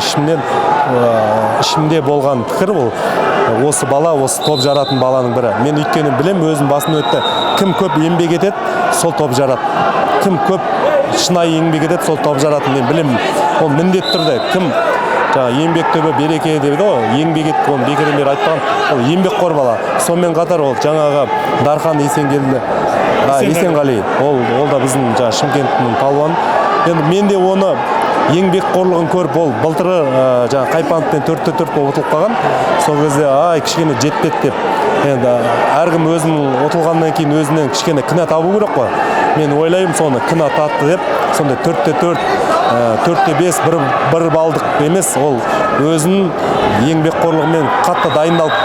[SPEAKER 7] ішімде болған пікір бұл. Осы бала, осы топ жаратын баланың бірі. Мен өйткені білем, өзім басын өтті. Кім көп еңбек етеді, сол топ жарады. Кім көп шынайы еңбек етеді, сол топ жаратын мен білем. Ол міндет түрде. жаңағы еңбек түбі береке дейді ғой, еңбек етті, оны бекерден бері айтпаған, ол еңбекқор бала. Сонымен қатар ол жаңағы Дархан Есенғали, ол да біздің жаңағы Шымкенттің палуаны. Енді мен де оны еңбекқорлығын көріп, ол былтыры жаңағы Қайпановпен 4-4 болып ұтылып қалған. Сол кезде кішкене жетпеді деп. Енді әркім өзінің ұтылғаннан кейін өзінен кішкене кінә табу керек қой. Мен ойлаймын, соны кінә тапты деп, сонда 4-4, 4-5, бір балдық емес, ол өзінің еңбекқорлығымен қатты дайындалып,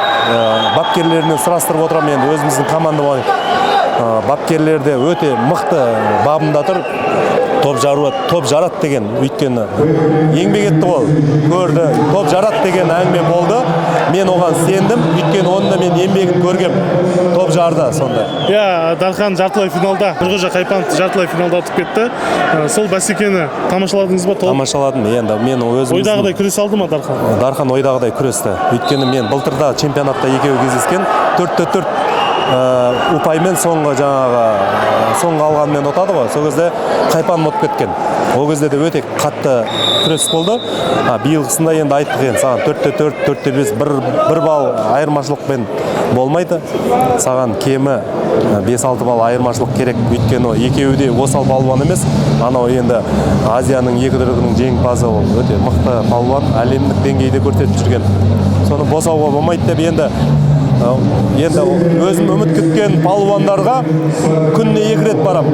[SPEAKER 7] бапкерлерінен сұрастырып отырамын. Енді өзіміздің команда бапкерлерде өте мықты бабында тұр. Топ жарат деген, өйткені еңбек етті ол, көрді, топ жарат деген әңгіме болды. Мен оған сендім, өйткені онда мен еңбегін көргем, топ жарды сонда.
[SPEAKER 1] Дархан жартылай финалда, Нұрғожа Қайпанов жартылай финалда ұтып кетті. Сол бәсекені тамашаладыңыз ба?
[SPEAKER 7] Тамашаладым, енді мен өзім
[SPEAKER 1] ойдағыдай күрес алды ма Дархан?
[SPEAKER 7] Дархан ойдағыдай күресті. Өйткені мен былтырда чемпионатта екеуі кездескен, 4-4 ұпаймен соңғы алғанмен ұтады ғой. Сол кезде Қайпанов ұтып кеткен. Ол кезде де өте қатты күрес болды. Биылғысында енді айттық, енді саған 4-4, 4-5, бір балл айырмашылықпен болмайды. Саған кемі 5-6 балл айырмашылық керек. Өйткені екеуі де осал палуан емес. Анау енді Азияның екі дүркінің жеңімпазы, ол өте мықты палуан, әлемдік деңгейде көрсетіп жүрген. Соны босауға болмайды деп енді өзім үміт күткен палуандарға күніне 2 рет барам.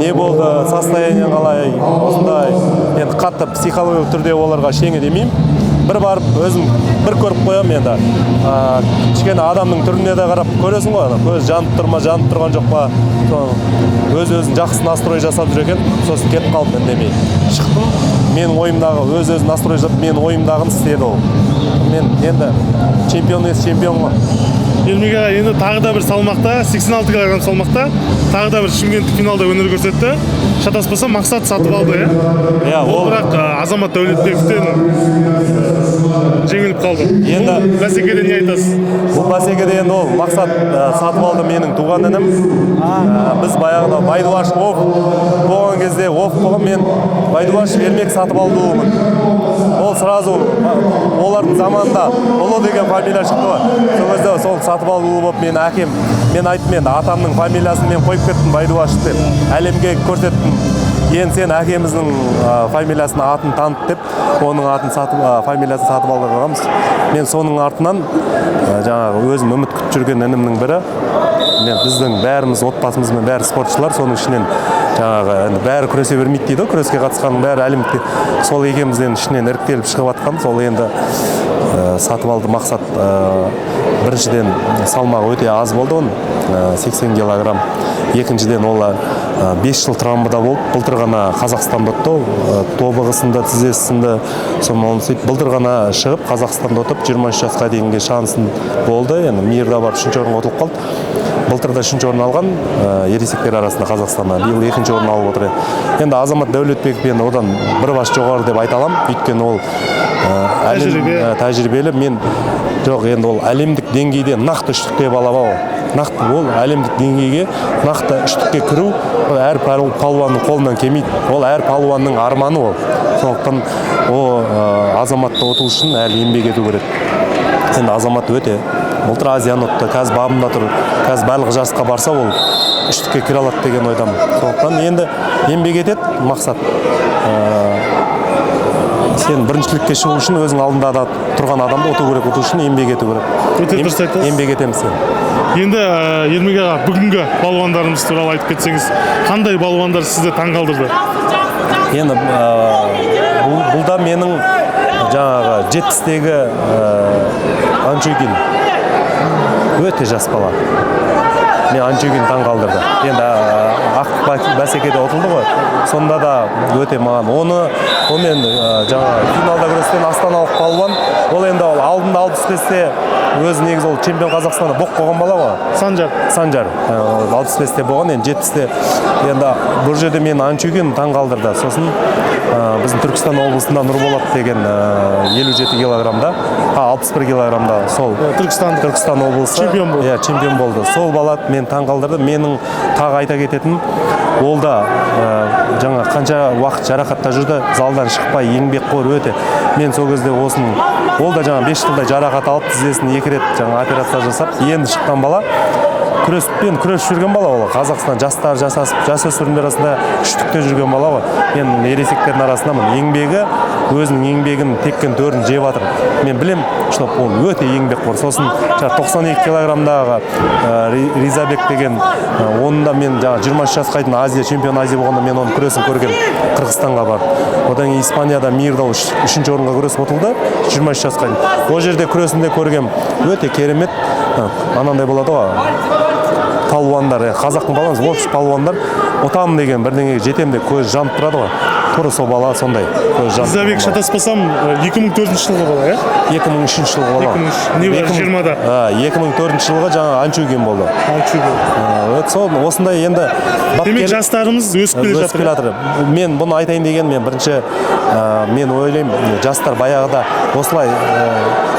[SPEAKER 7] Не болды, состояние қалай, осындай. Енді қатты психологиялық түрде оларға шеңе демеймін. Бір барып, өзім бір көріп қоям енді. Кішкене адамның түріне де қарап көресің ғой, көз жанып тұр ма, жанып тұрған жоқ па. Өз-өзін жақсы настрой жасап жүр екен, сосын кетіп қалып үндемей. Шықтым, менің ойымдағы, өз-өзін настрой жасап, менің ойымдағын істеді ол. Мен енді чемпион ғой.
[SPEAKER 1] Ермек аға, енді тағы да бір салмақта, 86 кг салмақта, тағы да бір Шымкенттік финалда өнер көрсетті. Шатаспаса Мақсат сатып алды, ол бірақ Азамат Дәулетбековтен жеңіліп қалды.
[SPEAKER 7] Енді
[SPEAKER 1] бәсекеде не айтасыз?
[SPEAKER 7] Бұл бәсекеде енді ол Мақсат сатып алды, менің туған інім. Біз баяғыда Байдуаш болған кезде болған, мен Байдуаш Ермек сатып алды болмын. Ол сразу олардың заманында Ұлы деген фамилия шықты ғой. Сол кезде сол сатып алды болып мен әкем, мен айттым, енді атамның фамилиясын мен қойып кеттім Байдуаш деп, әлемге көрсеттім. Енді сен әкеміздің фамилиясын атын танып деп, оның атын фамилиясын сатып алдырғанбыз. Мен соның артынан жаңағы өзім үміт күтіп жүрген інімнің бірі. Біздің бәріміз отбасымызбен бәрі спортшылар, соның ішінен жаңағы бәрі күресе бермейді дейді, күреске қатысқанның бәрі әлемдікте. Сол екеумізден ішінен іріктеліп шығып жатқан. Сол енді сатып алды Мақсат. Біріншіден салмағы өте аз болды, оның 80 килограмм. Екіншіден ол 5 жыл травмада болып, былтыр ғана Қазақстанда ұтты, тобығы сынды, тізесі сынды. Былтыр ғана шығып Қазақстанда ұтып 23 жасқа дейінге шансын болды. Енді Мейірда барып 3-ші орынға ұтылып қалды. Былтырда 3-ші орын алған ересектер арасында Қазақстанда, биыл 2-ші орын алып отыр. Енді Азамат Дәулетбеков енді одан бір бас жоғары деп айта аламын, өйткені ол тәжірибелі. Мен жоқ, енді ол әлемдік деңгейде нақты үштікте бала ол. Нақты ол әлемдік деңгейге нақты үштікке кіру әр палуанның қолынан келмейді. Ол әр палуанның арманы ол. Сондықтан ол Азаматты ұту үшін әлі еңбек ету керек. Енді Азамат өте былтыр Азияны ұтты, қазір бабында тұр. Қазір барлық жарысқа барса ол үштікке кіре алады деген ойдамын. Сондықтан енді еңбек етеді Мақсат. Сен біріншілікке шығу үшін өзің алдында тұрған адамды ұту керек, ұту үшін еңбек ету керек. Еңбек етеміз сен.
[SPEAKER 1] Енді Ермек аға, бүгінгі балуандарымыз туралы айтып кетсеңіз, қандай балуандар сізді таңғалдырды?
[SPEAKER 7] Енді бұл да менің жаңағы 70-тегі Анчугин. Өте жас бала. Мен Анчугин таңғалдырды. Енді ақ бәсекеде ұтылды ғой. Сонда да өте маған онымен жаңағы финалда күрескен астаналық палуан. Ол енді алдында 65-те өзі негізі ол чемпион Қазақстанда боқ қойған бала ғой. Санжар. 65-те болған, енді 70-те. Енді бұл жерде мен Анчугин таңғалдырды. Сосын біздің Түркістан облысында Нұрболат деген 57 килограммда, 61 килограммда сол Түркістан облысы чемпион болды. Сол бала мен таңғалдырды. Менің тағы айта кететін ол да жаңа қанша уақыт жарақатта жүрді, залдан шықпай еңбекқор өте. Мен сол кезде осының ол да жаңа 5 жылдай жарақат алып, тізесін 2 рет жаңа операция жасап, енді шыққан бала. Күреспен күресіп жүрген бала ол. Қазақстан жастар жасөспірімдер арасында үштікте жүрген бала ғой. Мен ересектердің арасындамын. Еңбегі, өзінің еңбегін теккен төрін жеп жатыр. Мен білем, что ол өте еңбекқор. Сосын 92 килограммдағы Ризабек деген, онында мен 23 жасқа дейін Азия чемпион Азия болғанда мен оның күресін көргем. Қырғызстанға барып. Одан кейін Испанияда Мирдау 3-ші орынға күресіп отырды 23 жасқа дейін. Ол жерде күресінде көргем өте керемет. Анандай болады ғой. Палуандар, қазақтың баламыз, общий палуандар, отам деген бірдеңеге жетем деп көз жанып тұрады ғой. Тура сол бала сондай көз жанып.
[SPEAKER 1] Ризабек шатаспасам 2004 жылғы бала,
[SPEAKER 7] 2003 жылғы бала.
[SPEAKER 1] Небәрі 20-да.
[SPEAKER 7] 2004 жылғы жаңа Анчуген болды. Сол осындай енді
[SPEAKER 1] демек жастарымыз өсіп келе жатыр.
[SPEAKER 7] Мен бұны айтайын деген, мен бірінші мен ойлаймын, жастар баяғыда осылай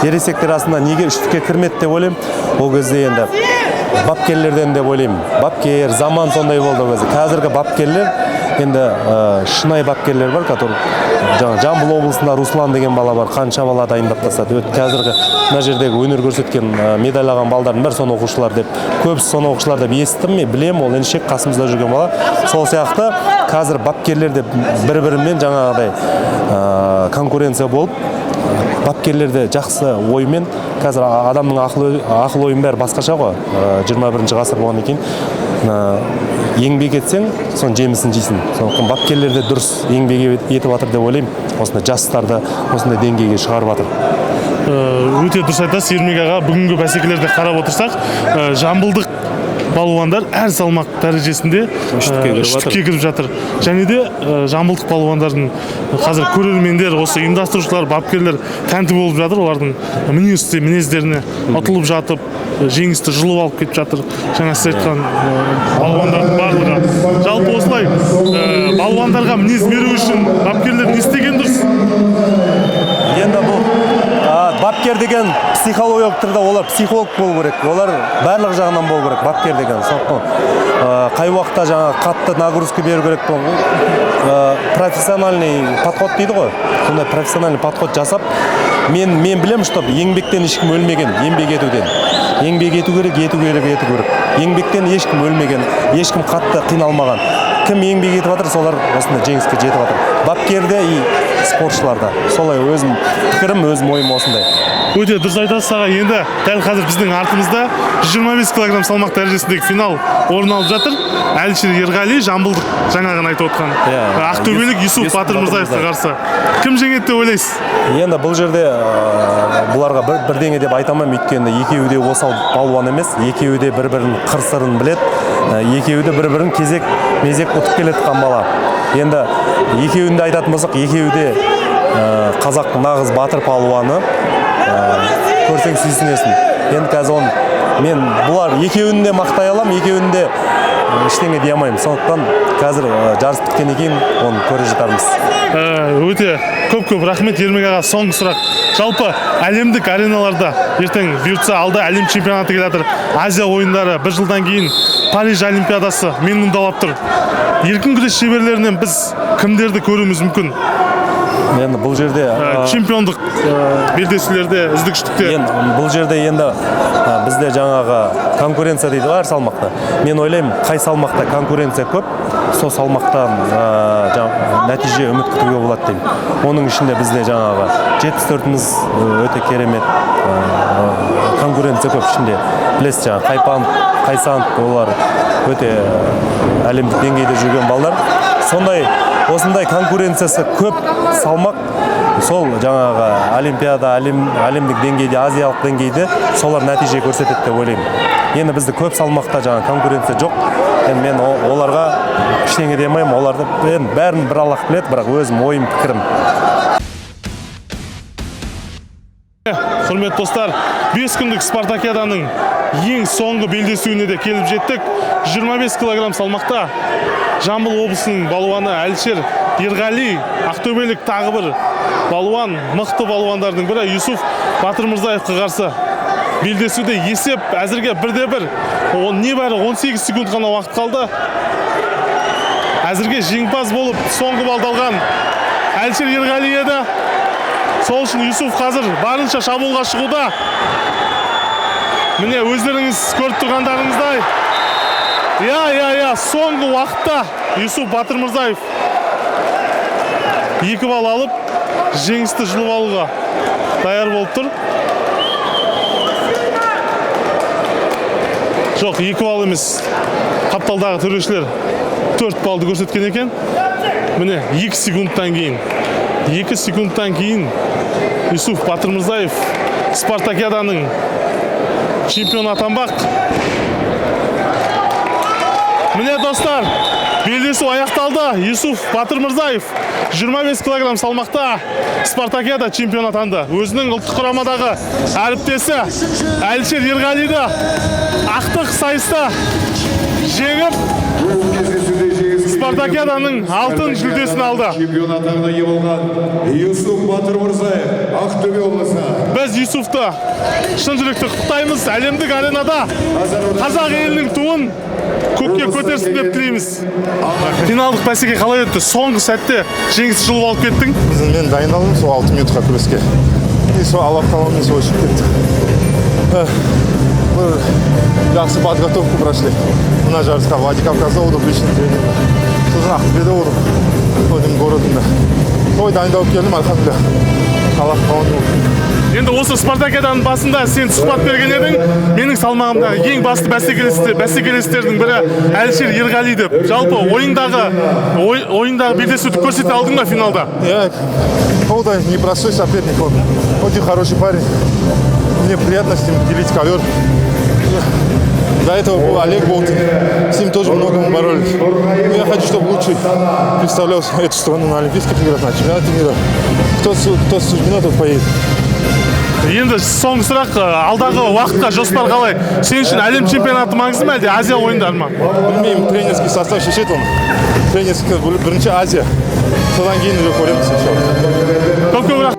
[SPEAKER 7] ересектер арасында неге үштікке кірмеді деп ойлаймын. Ол кезде енді бапкерлерден деп ойлаймын. Бапкер заман сондай болды ол кезде. Қазіргі бапкерлер енді шынайы бапкерлер бар, который жаңа Жамбыл облысында Руслан деген бала бар, қанша бала дайындап тастады. Қазіргі мына жердегі өнер көрсеткен медаль алған балдардың бәрі соны оқушылар деп, көбісі соны оқушылар деп естідім, мен білем, ол еншек қасымызда жүрген бала. Сол сияқты қазір бапкерлер де бір-бірімен жаңағыдай конкуренция болып, бапкерлерде жақсы оймен, қазір адамның ақыл ойын бәрі басқаша ғой, 21 ғасыр болғаннан кейін еңбек етсең, соның жемісін жейсің. Сондықтан бапкерлерде дұрыс еңбек етіп жатыр деп ойлаймын. Осындай жастарды осындай деңгейге шығарып жатыр.
[SPEAKER 1] Өте дұрыс айтасыз, Ермек аға. Бүгінгі бәсекелерде қарап отырсақ, жамбылдық балуандар әр салмақ дәрежесінде үштікке кіріп жатыр. Және де жамбылдық балуандардың қазір көрермендер, осы ұйымдастырушылар, бапкерлер тәнті болып жатыр. Олардың мінездеріне ұтылып жатып, жеңісті жұлып алып кетіп жатыр. Жаңа сіз айтқан балуандардың барлығы. Жалпы осылай балуандарға мінез беру үшін бапкерлер не істеген дұрыс?
[SPEAKER 7] Енді бұл бапкер деген психологиялық тұрғыда олар психолог болу керек. Олар барлық жағынан болу керек, бапкер деген. Қай уақытта жаңа қатты нагрузка беру керек. Профессиональный подход дейді ғой. Сондай профессиональный подход жасап, мен білем, что еңбектен ешкім өлмеген, еңбек етуден. Еңбек ету керек. Еңбектен ешкім өлмеген, ешкім қатты қиналмаған. Кім еңбек етіп жатыр, солар осында жеңіске жетіп жатыр. Бапкерде и спортшыларда. Солай өзім пікірім, өзім ойым осындай.
[SPEAKER 1] Өте дұрыс айтасыз аға. Енді дәл қазір біздің артымызда 125 кг салмақ дәрежесіндегі финал орын алып жатыр. Әлішер Ерғали, жамбылдық, жаңа ғана айтып отқан. Ақтөбелік Юсуф Батырмырзаевқа қарсы. Кім жеңеді деп ойлайсыз?
[SPEAKER 7] Енді бұл жерде бұларға бірдеңе деп айта алмаймын, өйткені екеуі де осал балуан емес, екеуі де бір-бірінің қыр-сырын біледі, екеуі де бір-бірін кезек ұтып келеді бала. Енді екеуінде айтатын болсақ, екеуі де қазақтың нағыз батыр палуаны, көрсең сүйсінесің. Енді қазір мен бұлар екеуін де мақтай алам, екеуін де ештеңе дей алмаймын. Сондықтан қазір жарыс біткеннен кейін оны көре жатармыз.
[SPEAKER 1] Өте көп рахмет Ермек аға. Соңғы сұрақ. Жалпы әлемдік ареналарда ертең бұйыртса алда әлем чемпионаты келе жатыр. Азия ойындары, бір жылдан кейін Париж олимпиадасы менмұндалап тұр. Еркін күрес шеберлерінен біз кімдерді көруіміз мүмкін?
[SPEAKER 7] Енді бұл жерде
[SPEAKER 1] чемпиондық белдесулерде үздік үштікте.
[SPEAKER 7] Бұл жерде енді бізде жаңағы конкуренция дейді әр салмақта. Мен ойлаймын, қай салмақта конкуренция көп, сол салмақтан нәтиже үміт күтуге болады деймін. Оның ішінде бізде жаңағы 74-міз өте керемет, конкуренция көп ішінде. Білесіз жаңағы Қайпанов, Қайсанов, олар өте әлемдік деңгейде жүрген балдар. Осындай конкуренциясы көп салмақ, сол жаңағы олимпиада, әлемдік деңгейде, азиялық деңгейде солар нәтиже көрсетеді деп ойлаймын. Енді бізді көп салмақта жаңағы конкуренция жоқ. Енді мен оларға ештеңе демеймін, оларды бәрін бір Аллах біледі, бірақ өзім ойым, пікірім.
[SPEAKER 1] Құрметті достар, 5 күндік спартакиаданың ең соңғы белдесуіне де келіп жеттік. 25 кг салмақта Жамбыл облысының балуаны Әлішер Ерғали, ақтөбелік тағы бір балуан, мықты балуандардың бірі Юсуф Батырмырзаевқа қарсы. Белдесуде есеп әзірге 1-1. Небәрі 18 секунд қана уақыт қалды. әзірге жеңімпаз болып соңғы балды алған Әлішер Ерғали еді. Сол үшін Юсуф қазір барынша шабуылға шығуда. Міне өздеріңіз көріп тұрғандарыңыздай. Соңғы уақытта Юсуф Батырмырзаев 2 бал алып, жеңісті жұлып алуға даяр болып тұр. Жоқ, 2 бал емес. Қапталдағы төрешілер 4 балды көрсеткен екен. Міне 2 секундтан кейін Юсуф Батырмырзаев Спартакиаданың чемпионы атанбақ. Міне достар, белдесу аяқталды. Юсуф Батырмырзаев 25 килограмм салмақта Спартакиада чемпион атанды. Өзінің ұлттық құрамадағы әріптесі Әлішер Ерғалиді ақтық сайыста жеңіп Спартакиаданың алтын жүлдесін алды.
[SPEAKER 8] Чемпион атағына ие болған Юсуф Батырмырзаев, Ақтөбе облысы.
[SPEAKER 1] Біз Юсуфты шын жүректі құттықтаймыз. Әлемдік аренада қазақ елінің туын көкке көтерсін деп тілейміз. Финалдық бәсеке қалай өтті? Соңғы сәтте жеңіс жұлып алып кеттің.
[SPEAKER 9] Мен дайындалдым сол 6 минутқа күреске. Сол алап қалумен сол шығып кетті. Жақсы подготовку прошли. Мына жарысқа Владикавказда болдық, личный тренинг. Сосын Ақтөбеде болдық, өзімнің городымда. Той дайындалып келдім, альхамдулилля. Алап қалумен.
[SPEAKER 1] Енді осы Спартакиаданың басында сен сұхбат берген едің. Менің салмағымдағы ең басты бәсекелестердің бірі Әлішер Ерғали деп. Жалпы ойындағы белдесуді көрсете алдың ба финалда?
[SPEAKER 9] Он непростой соперник, он очень хороший парень. Мне приятно с ним делить ковер. До этого был Олег Болтин, с ним тоже много мы боролись. Но я хочу, чтобы лучший представлял эту страну на Олимпийских играх, на чемпионате мира. Кто суждено, тот поедет.
[SPEAKER 1] Енді соңғы сұрақ, алдағы уақытқа жоспар қалай? Сен үшін әлем чемпионаты маңызды ма, әлде Азия ойындары ма?
[SPEAKER 9] Білмеймін, тренерский состав шешеді оны. Тренерский бірінші Азия. Содан кейін уже көреміз иншалла.
[SPEAKER 1] Көп рахмет.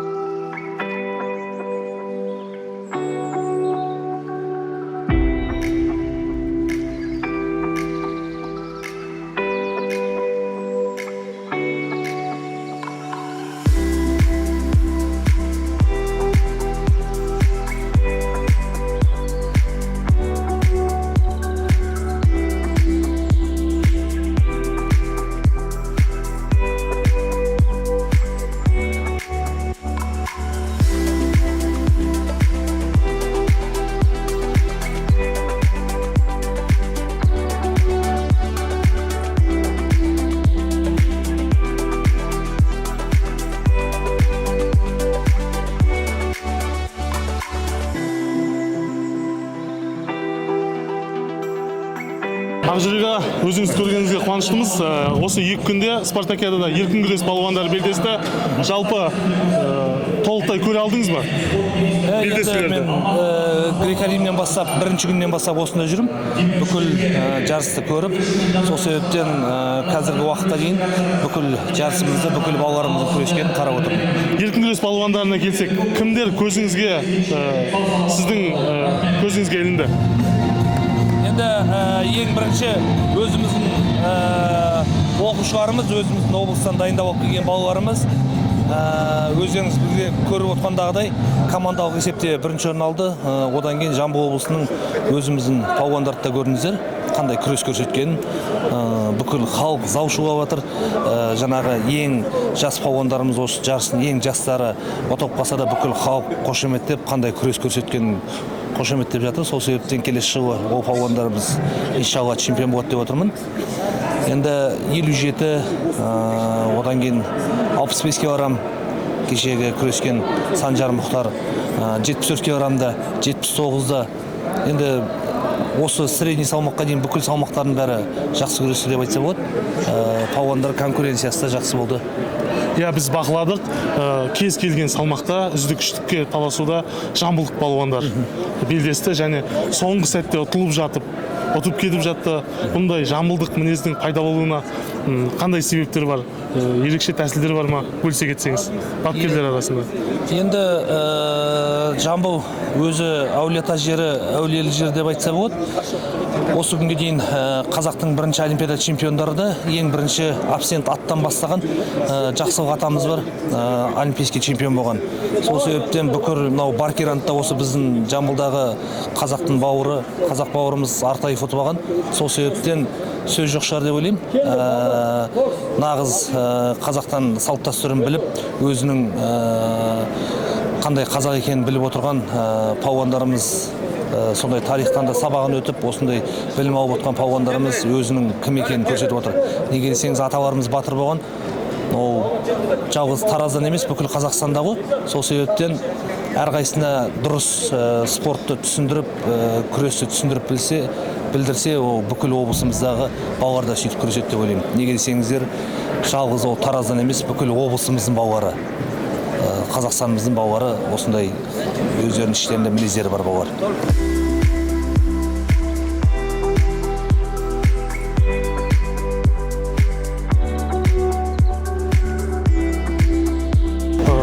[SPEAKER 1] Ақжүрегі өзіңіз көргеніңізге қуаныштымыз. Осы 2 күнде Спартакиадада еркін күрес балуандары белдесті. Жалпы толықтай көре алдыңыз ба?
[SPEAKER 2] Мен грек-римнен бастап, бірінші күннен бастап осында жүрім. Бүкіл жарысты көріп, сол себептен қазіргі уақытта дейін бүкіл жарысымызды, бүкіл балаларымыздың күрескенін қарап отырмын.
[SPEAKER 1] Еркін күрес балуандарына келсек, кімдер сіздің көзіңізге ілінді?
[SPEAKER 2] Ең бірінші өзіміздің оқушыларымыз, өзіміздің облыстан дайындап алып келген балаларымыз, өздеріңіз бірге көріп отқандағыдай командалық есепте бірінші орын алды. Одан кейін Жамбыл облысының өзіміздің палуандарды да көрдіңіздер, қандай күрес көрсеткенін. Бүкіл халық зау шулап жатыр. Жаңағы ең жас палуандарымыз, осы жарыстың ең жастары отап қалса да бүкіл халық қошеметтеп, қандай күрес көрсеткенін қошеметтеп жатыр. Сол себептен келесі жылы ол палуандарымыз иншалла чемпион болады деп отырмын. Енді 57, одан кейін 65 килограмм кешегі күрескен Санжар Мұхтар, 74 килограммда, 79-да. Енді осы средний салмаққа дейін бүкіл салмақтардың бәрі жақсы күресті деп айтса болады. Палуандар конкуренциясы да жақсы болды.
[SPEAKER 1] Біз бақыладық, кез келген салмақта үздік үштікке таласуда жамбылдық балуандар белдесті, және соңғы сәтте ұтып кетіп жатты. Бұндай жамбылдық мінездің пайда болуына қандай себептер бар? Ерекше тәсілдер бар ма? Бөлісе кетсеңіз, бапкерлер арасында.
[SPEAKER 2] Енді Жамбыл өзі әулиета жері, әулиелі жер деп айтса болады.
[SPEAKER 4] осы күнге дейін қазақтың бірінші олимпиада чемпиондары ең бірінші абсент аттан бастаған Жақсылық атамыз бар, олимпийский чемпион болған. Сол себептен бүкіл мынау Баркерантта осы біздің Жамбылдағы қазақтың бауыры, қазақ бауырымыз Артаев ұтып алған. Сол себептен сөз жоқ шығар деп ойлаймын. Нағыз қазақтан салт дәстүрін біліп, өзінің қандай қазақ екенін біліп отырған палуандарымыз, сондай тарихтан да сабағын өтіп, осындай білім алып отқан палуандарымыз өзінің кім екенін көрсетіп отыр. Неге десеңіз, аталарымыз батыр болған. Ол жалғыз Тараздан емес, бүкіл Қазақстанда ғой. Сол себептен әрқайсысына дұрыс спортты түсіндіріп, күресті түсіндіріп білдірсе, ол бүкіл облысымыздағы балалар да сөйтіп күреседі деп ойлаймын. Неге десеңіздер, жалғыз ол Тараздан емес, бүкіл облысымыздың балалары, Қазақстанымыздың балалары осындай өздерінің іштерінде мінездері бар балалар.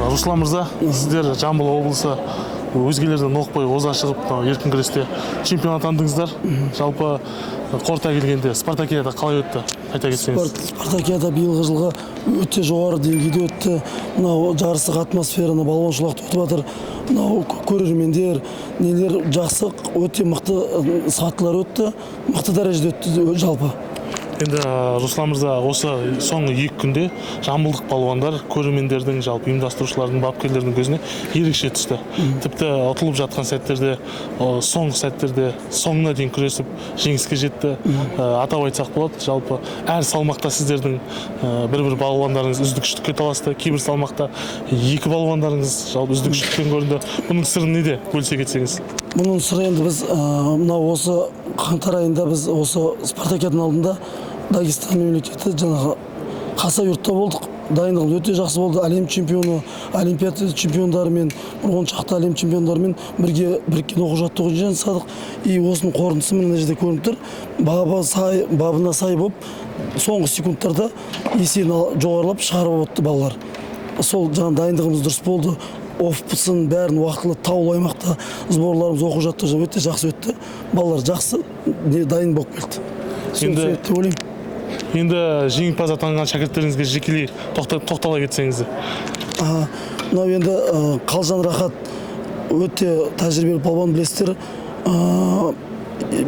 [SPEAKER 1] Руслан мырза, сіздер Жамбыл облысы өзгелерден оқпай оза шығып еркін күресте чемпион атандыңыздар. Жалпы қорыта келгенде спартакиада қалай өтті? Айта кетсеңіз.
[SPEAKER 10] Спартакиада биылғы жылға өте жоғары деңгейде өтті. Мынау жарыстық атмосфераны балуаншылықты өтіп жатыр. Мынау көрермендер, нелер жақсы, өте мықты сатылар өтті, мықты дәрежеде өтті жалпы.
[SPEAKER 1] Енді Руслан мырза, осы соңғы 2 күнде жамбылдық балуандар көрермендердің, жалпы ұйымдастырушылардың, бапкерлердің көзіне ерекше түсті. Тіпті ұтылып жатқан сәттерде, соңғы сәттерде соңына дейін күресіп жеңіске жетті. Атап айтсақ болады, жалпы әр салмақта сіздердің бір-бір балуандарыңыз үздік-үштікке таласты. Кейбір салмақта 2 балуандарыңыз жалпы үздік-үштікпен көрінді. Бұның сыры неде? Бөлісе кетсеңіз.
[SPEAKER 10] Бұның сыры енді біз мынау осы қаңтар айында біз осы спартакиаданың алдында Дагестан мемлекеті жаңағы Хасавюртта болдық. Дайындығымыз өте жақсы болды. Әлем чемпионы, олимпиада чемпиондарымен, 10 шақты әлем чемпиондарымен бірге біріккен оқу-жаттығу жасадық. И осының қорытындысы мына жерде көрініп тұр. Бабына сай болып, соңғы секундтарда есені жоғарылап шығарып отты балалар. Сол жаңа дайындығымыз дұрыс болды. Офпысын бәрін уақытылы таулы аймақта сборларымыз оқу-жаттығу өте жақсы өтті. Балалар жақсы дайын болып келді.
[SPEAKER 1] Енді жеңімпаз атанған шәкірттеріңізге жекелей тоқтала кетсеңіздер.
[SPEAKER 10] Мынау енді Қалжан Рахат өте тәжірибелі палуан, білесіздер.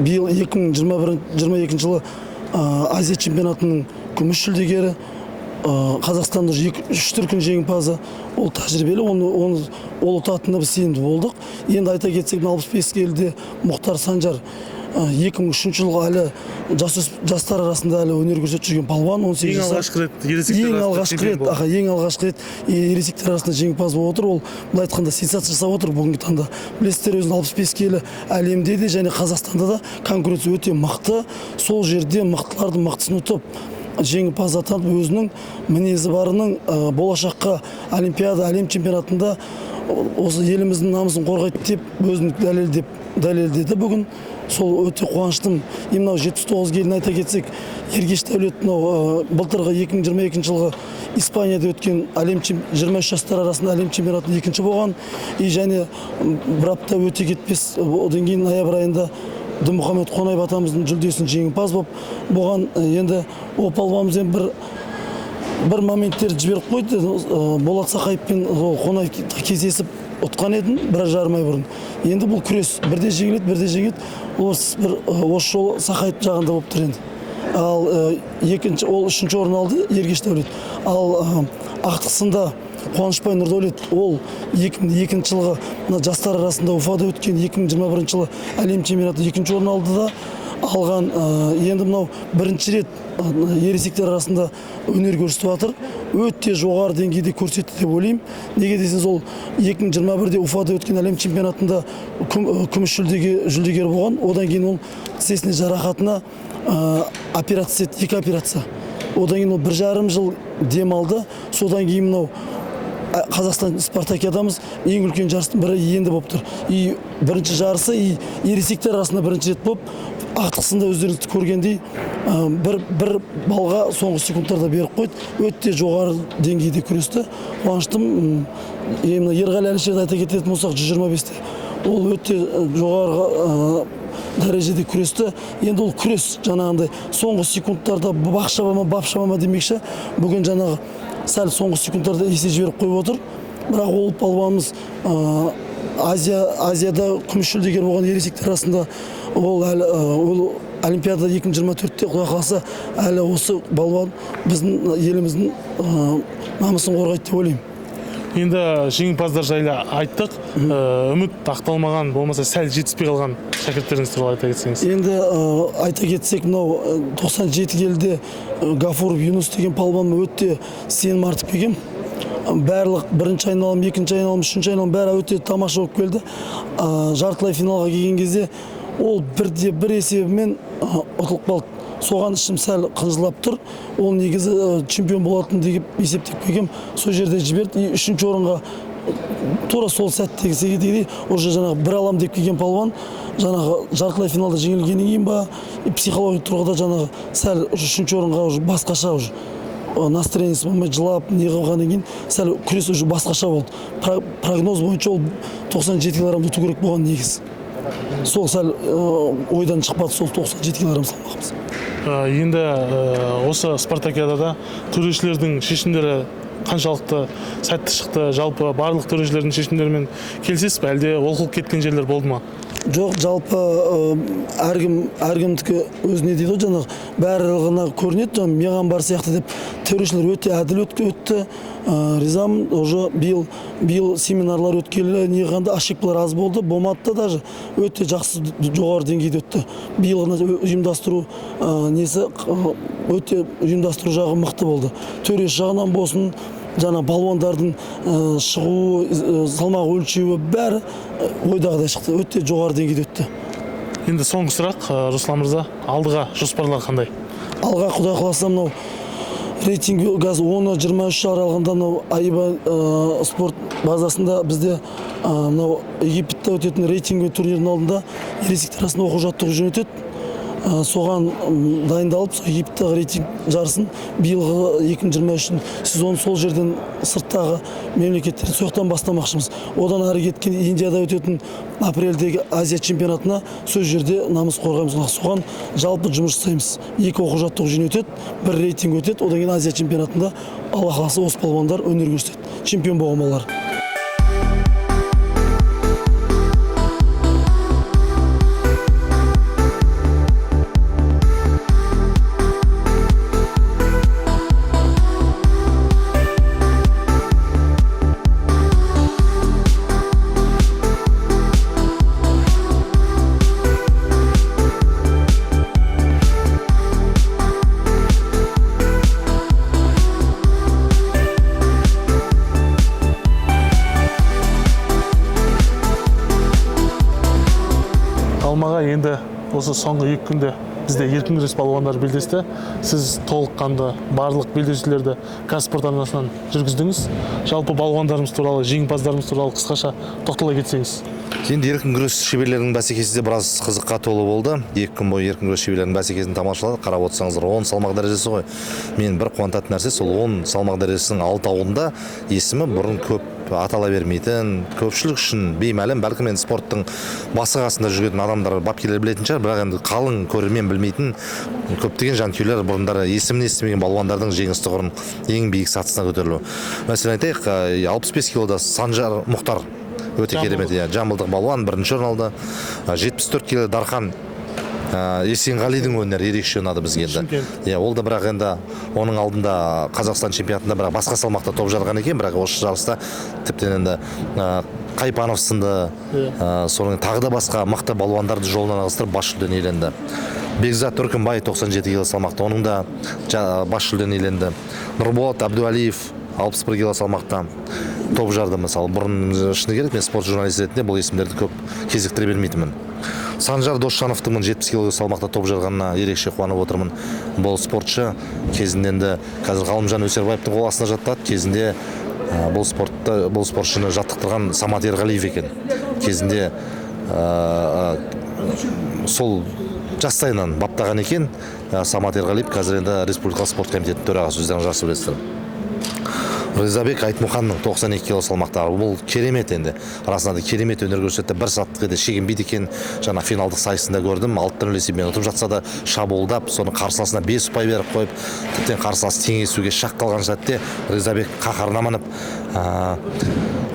[SPEAKER 10] Биыл 2022 жылы Азия чемпионатының күміс жүлдегері, Қазақстанда 3 дүркін жеңімпазы. Ол тәжірибелі, ол ұтатынына біз сенімді болдық. Енді айта кетсек, 65 келіде Мұхтар Санжар 2003 жылғы әлі жастар арасында әлі өнер көрсетіп жүрген палуан, 18 жасар. Ең алғашқы рет ересектер арасында жеңімпаз болып отыр. Ол былай айтқанда сенсация жасап отыр бүгінгі таңда. Білесіздер, өзінің 65 келі әлемде де және Қазақстанда да конкуренция өте мықты. Сол жерде мықтылардың мықтысын ұтып жеңімпаз атанып, өзінің мінезі барының болашаққа олимпиада, әлем чемпионатында осы еліміздің намысын қорғайды деп өзін дәлелдеді бүгін. Сол өте қуаныштым. Мынау 79 келін айта кетсек, Ергеш Дәулет былтырғы 2022 жылғы Испанияда өткен 23 жастар арасында әлем чемпионатында 2-ші болған. Және бір апта өте кетпес, одан кейін ноябрь айында Дінмұхамед Қонаев атамыздың жүлдесін жеңімпаз болған. Енді ол палуанымыз бір моменттер жіберіп қойды. Болат Сақаевпен Қонаев кездесіп ұтқан едім 1,5 ай бұрын. Енді бұл күрес бірде жеңіледі. Осы жолы Сақаев жағында болып тұр енді. Ал ол 3-ші орын алды, Ергеш Дәулет. Ал ақтықсында Қуанышбай Нұрдәулет, ол 2002 жылғы жастар арасында Уфада өткен 2021 жылы әлем чемпионаты 2-ші орын алды да алған. Енді мынау бірінші рет ересектер арасында өнер көрсетіп жатыр. Өте жоғары деңгейде көрсетті деп ойлаймын. Неге десеңіз, ол 2021-де Уфада өткен әлем чемпионатында күміс жүлдегер болған. Одан кейін ол тізесіне жарақатына операция, 2 операция. Одан кейін ол 1,5 жыл дем алды. Содан кейін мынау Қазақстан спартакиадамыз ең үлкен жарыстың бірі енді болып тұр. Бірінші жарысы ересектер арасында бірінші рет болып, ақтықсында өздеріңізді көргендей бір балға соңғы секундтарда беріп қойды. Өте жоғары деңгейде күресті. Қуаныштым. Ерғали Әлішерді айта кететін болсақ, 125-те. Ол өте жоғары дәрежеде күресті. Енді ол күрес жаңағындай соңғы секундтарда бақ шаба ма, бап шаба ма демекші, бүгін жаңағы сәл соңғы секундтарда есе жіберіп қойып отыр. Бірақ ол палуанымыз Азияда күміс жүлдегер болған ересектер арасында ол Олимпиада 2024-те Құдай қаласа әлі осы балуан біздің еліміздің намысын қорғайды деп ойлаймын.
[SPEAKER 1] Енді жеңімпаздар жайлы айттық. Үміт ақталмаған, болмаса сәл жетіспей қалған шәкірттеріңіз туралы айта кетсеңіз.
[SPEAKER 10] Енді айта кетсек, мынау 97 келіде Гафуров Юнус деген палуан өте сенім артып келген. Барлық бірінші айналым, екінші айналым, үшінші айналым бәрі өте тамаша болып келді. Жартылай финалға келген кезде ол бір есебімен ұтылып қалды. Соған ішім сәл қынжылап тұр. Ол негізі чемпион болатын деп есептеп келгем. Сол жерде жіберді. Үшінші орынға тура сол сәттегі уже жаңағы бір алам деп келген палуан жаңағы жартылай финалда жеңілгеннен кейін ба, психологиялық тұрғыда жаңағы сәл үшінші орынға уже басқаша уже настроениесі болмай жылап не қылғаннан кейін сәл күрес уже басқаша болды. Прогноз бойынша ол 97 килограммды ұту керек болған негіз. Сол сәл ойдан шықпады, сол 97 килограмм салмағымыз.
[SPEAKER 1] Енді осы спартакиадада төрешілердің шешімдері қаншалықты сәтті шықты, жалпы барлық төрешілердің шешімдерімен келісесіз бе, әлде олқылып кеткен жерлер болды ма?
[SPEAKER 10] Жоқ, жалпы әркімдікі өзіне дейді ғой, жаңағы барлығына көрінеді, маған бар сияқты деп төрешілер өте әділ өтті. Ризамын, уже биыл семинарлар өткелі неғанда ошибкалар аз болды, болмады да даже өте жақсы жоғары деңгейде өтті. Биылғына ұйымдастыру несі өте ұйымдастыру жағы мықты болды. Төреш жағынан болсын, жаңа балуандардың шығуы, салмақ өлшеуі бәрі ойдағыдай шықты, өте жоғары деңгейде өтті.
[SPEAKER 1] Енді соңғы сұрақ, Руслан мырза, алдыға жоспарлар қандай?
[SPEAKER 10] Алға Құдай қаласа мынау рейтинг газ 10-23 аралығында мынау Айба спорт базасында бізде мынау Египетте өтетін рейтинг турнирінің алдында ересектер арасында оқу жаттығу жөнелтеді. Соған дайындалып, Египтегі рейтинг жарысын биылғы 2023 сезон сол жерден сырттағы мемлекеттерді сояқтан бастамақшымыз. Одан ары кеткен Индияда өтетін апрельдегі Азия чемпионатына сол жерде намыс қорғаймыз. Соған жалпы жұмыс жасаймыз. 2 оқу жаттығу жөнелтеді, 1 рейтинг өтеді, одан кейін Азия чемпионатында Алла қаласа осы палуандар өнер көрсетеді. Чемпион болғандар.
[SPEAKER 1] Алмаға енді осы соңғы 2 күнде бізде еркін күрес балуандары белдесті. Сіз толыққанды барлық белдесулерді Қазспорт арнасынан жүргіздіңіз. Жалпы балуандарымыз туралы, жеңімпаздарымыз туралы қысқаша тоқтала кетсеңіз.
[SPEAKER 11] Енді еркін күрес шеберлерінің бәсекесі де біраз қызыққа толы болды. 2 күн бойы еркін күрес шеберлерінің бәсекесін тамашалады. Қарап отырсаңыздар, 10 салмақ дәрежесі ғой. Мен бір қуантатын нәрсе, сол 10 салмақ дәрежесінің алтауында есімі бұрын көп атала бермейтін, көпшілік үшін беймәлім, бәлкім енді спорттың басы қасында жүрген адамдар бапкерлер білетін шығар, бірақ енді қалың көрермен білмейтін көптеген жанкүйерлер бұрындары есімін естімеген балуандардың жеңіс тұғырын ең биік сатысына көтерілу. Мәселен айтайық, 65 килода Санжар Мұхтар өте керемет, жамбылдық балуан бірінші орын алды. 74 кило Дархан Есенғалидің өнері ерекше ұнады бізге енді. Ол да бірақ енді оның алдында Қазақстан чемпионатында бірақ басқа салмақта топ жарған екен, бірақ осы жарыста тіптен енді Қайпанов сынды, соның тағы да басқа мықты балуандарды жолынан ығыстырып бас жүлдені иеленді. Бекзат Түркінбай 97 кило салмақта, оның да бас жүлдені иеленді. Нұрболат Әбдуалиев 61 кило салмақта топ жарды. Мысалы, бұрын шыны керек, мен спорт журналисті ретінде бұл есімдерді көп кезіктіре бермейтінмін. Санжар Досжановтың 70 кило салмақта топ жарғанына ерекше қуанып отырмын. Бұл спортшы кезінде енді қазір Ғалымжан Өсербаевтың қол астына жаттады. Кезінде бұл спортшыны жаттықтырған Самат Ерғалиев екен. Кезінде сол жастайынан баптаған екен Самат Ерғалиев, қазір енді Республикалық спорт комитетінің төрағасы, өздеріңіз жақсы білесіздер. Ризабек Айтмұханның 92 кило салмақтағы бұл керемет енді. Расында керемет өнер көрсетті. Бір саттық еді шегінбейді екен. Жаңа финалдық сайысында көрдім. 6-0 есебімен ұтып жатса да шабуылдап, соның қарсыласына 5 ұпай беріп қойып, тіптен қарсылас теңесуге шақ қалған сәтте Ризабек қаһарына мініп,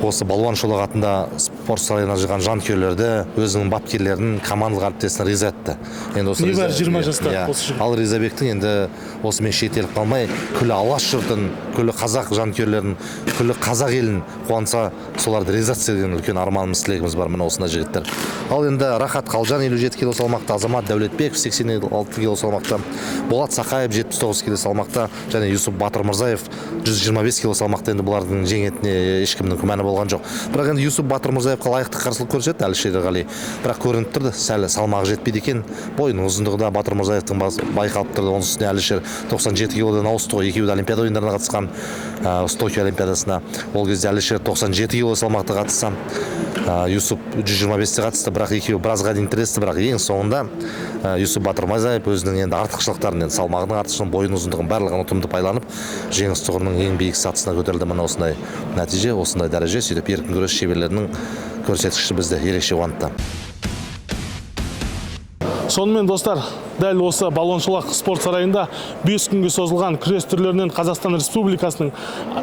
[SPEAKER 11] осы балуан шолақ атында спорт сарайына жиған жанкүйерлерді, өзінің бапкерлерін, командалық әріптесін риза етті. Енді осы
[SPEAKER 1] небәрі 20 жаста.
[SPEAKER 11] Ал Ризабектің енді осымен шетеліп қалмай, күлі алаш жұртын, күлі қазақ жанкүйерлерін, күлі қазақ елін қуанса, соларды риза етсеген үлкен арманымыз, тілегіміз бар мына осындай жігіттер. Ал енді Рахат Қалжан 57 кило салмақта, Азамат Дәулетбеков 86 кило салмақта, Болат Сақаев 79 кило салмақта, және Юсуп Батырмырзаев 125 кило салмақта. Енді бұлардың жеңетіне ешкімнің күмәні болған жоқ. Бірақ енді Юсуп Батырмырзаевқа лайықты қарсылық көрсетті Әлішер Ерғали. Бірақ көрініп тұрды, сәл салмағы жетпейді екен. Бойының ұзындығы да Батырмырзаевтың байқалып тұрды. Оның үстіне Әлішер 97 килодан ауысты ғой. Екеуі де Олимпиада ойындарына қатысқан, Токио Олимпиадасына. Ол кезде Әлішер 97 кило салмақта қатысқан. Юсуп 125-те қатысты, бірақ екеуі біразға дейін тіресті, бірақ ең соңында Юсуп Батырмырзаев өзінің енді артықшылықтарын, енді салмағының артықшылығын, бойының ұзындығын барлығын ұтымды пайдаланып, жеңіс тұғырының ең биік сатысына көтерілді. Мына осындай нәтиже, осындай дәреже, сөйтіп еркін күрес шеберлерінің көрсеткіші бізді ерекше қуантты.
[SPEAKER 1] Сонымен достар, дәл осы балуан шолақ спорт сарайында 5 күнге созылған күрес түрлерінен Қазақстан Республикасының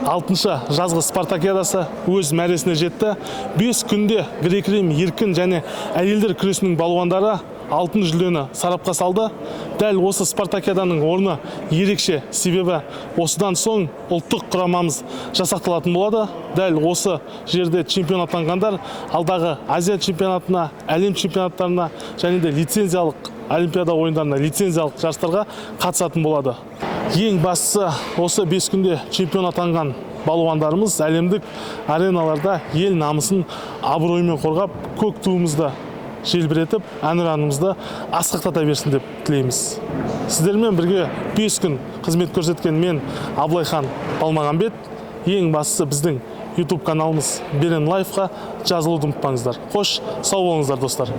[SPEAKER 1] 6-шы жазғы спартакиадасы өз мәресіне жетті. 5 күнде грек-рим еркін және әйелдер күресінің балуандары алтын жүлдені сарапқа салды. Дәл осы спартакиаданың орны ерекше, себебі осыдан соң ұлттық құрамамыз жасақталатын болады. Дәл осы жерде чемпион атанғандар алдағы Азия чемпионатына, әлем чемпионаттарына және де лицензиялық Олимпиада ойындарына, лицензиялық жарыстарға қатысатын болады. Ең бастысы осы 5 күнде чемпион атанған балуандарымыз әлемдік ареналарда ел намысын абыроймен қорғап, көк туымызды желбіретіп, әнұранымызды асқақтата берсін деп тілейміз. Сіздермен бірге 5 күн қызмет көрсеткен мен Абылайхан Балмағамбет. Ең бастысы біздің YouTube каналымыз Берен Лайфқа жазылуды ұмытпаңыздар. Қош, сау болыңыздар достар.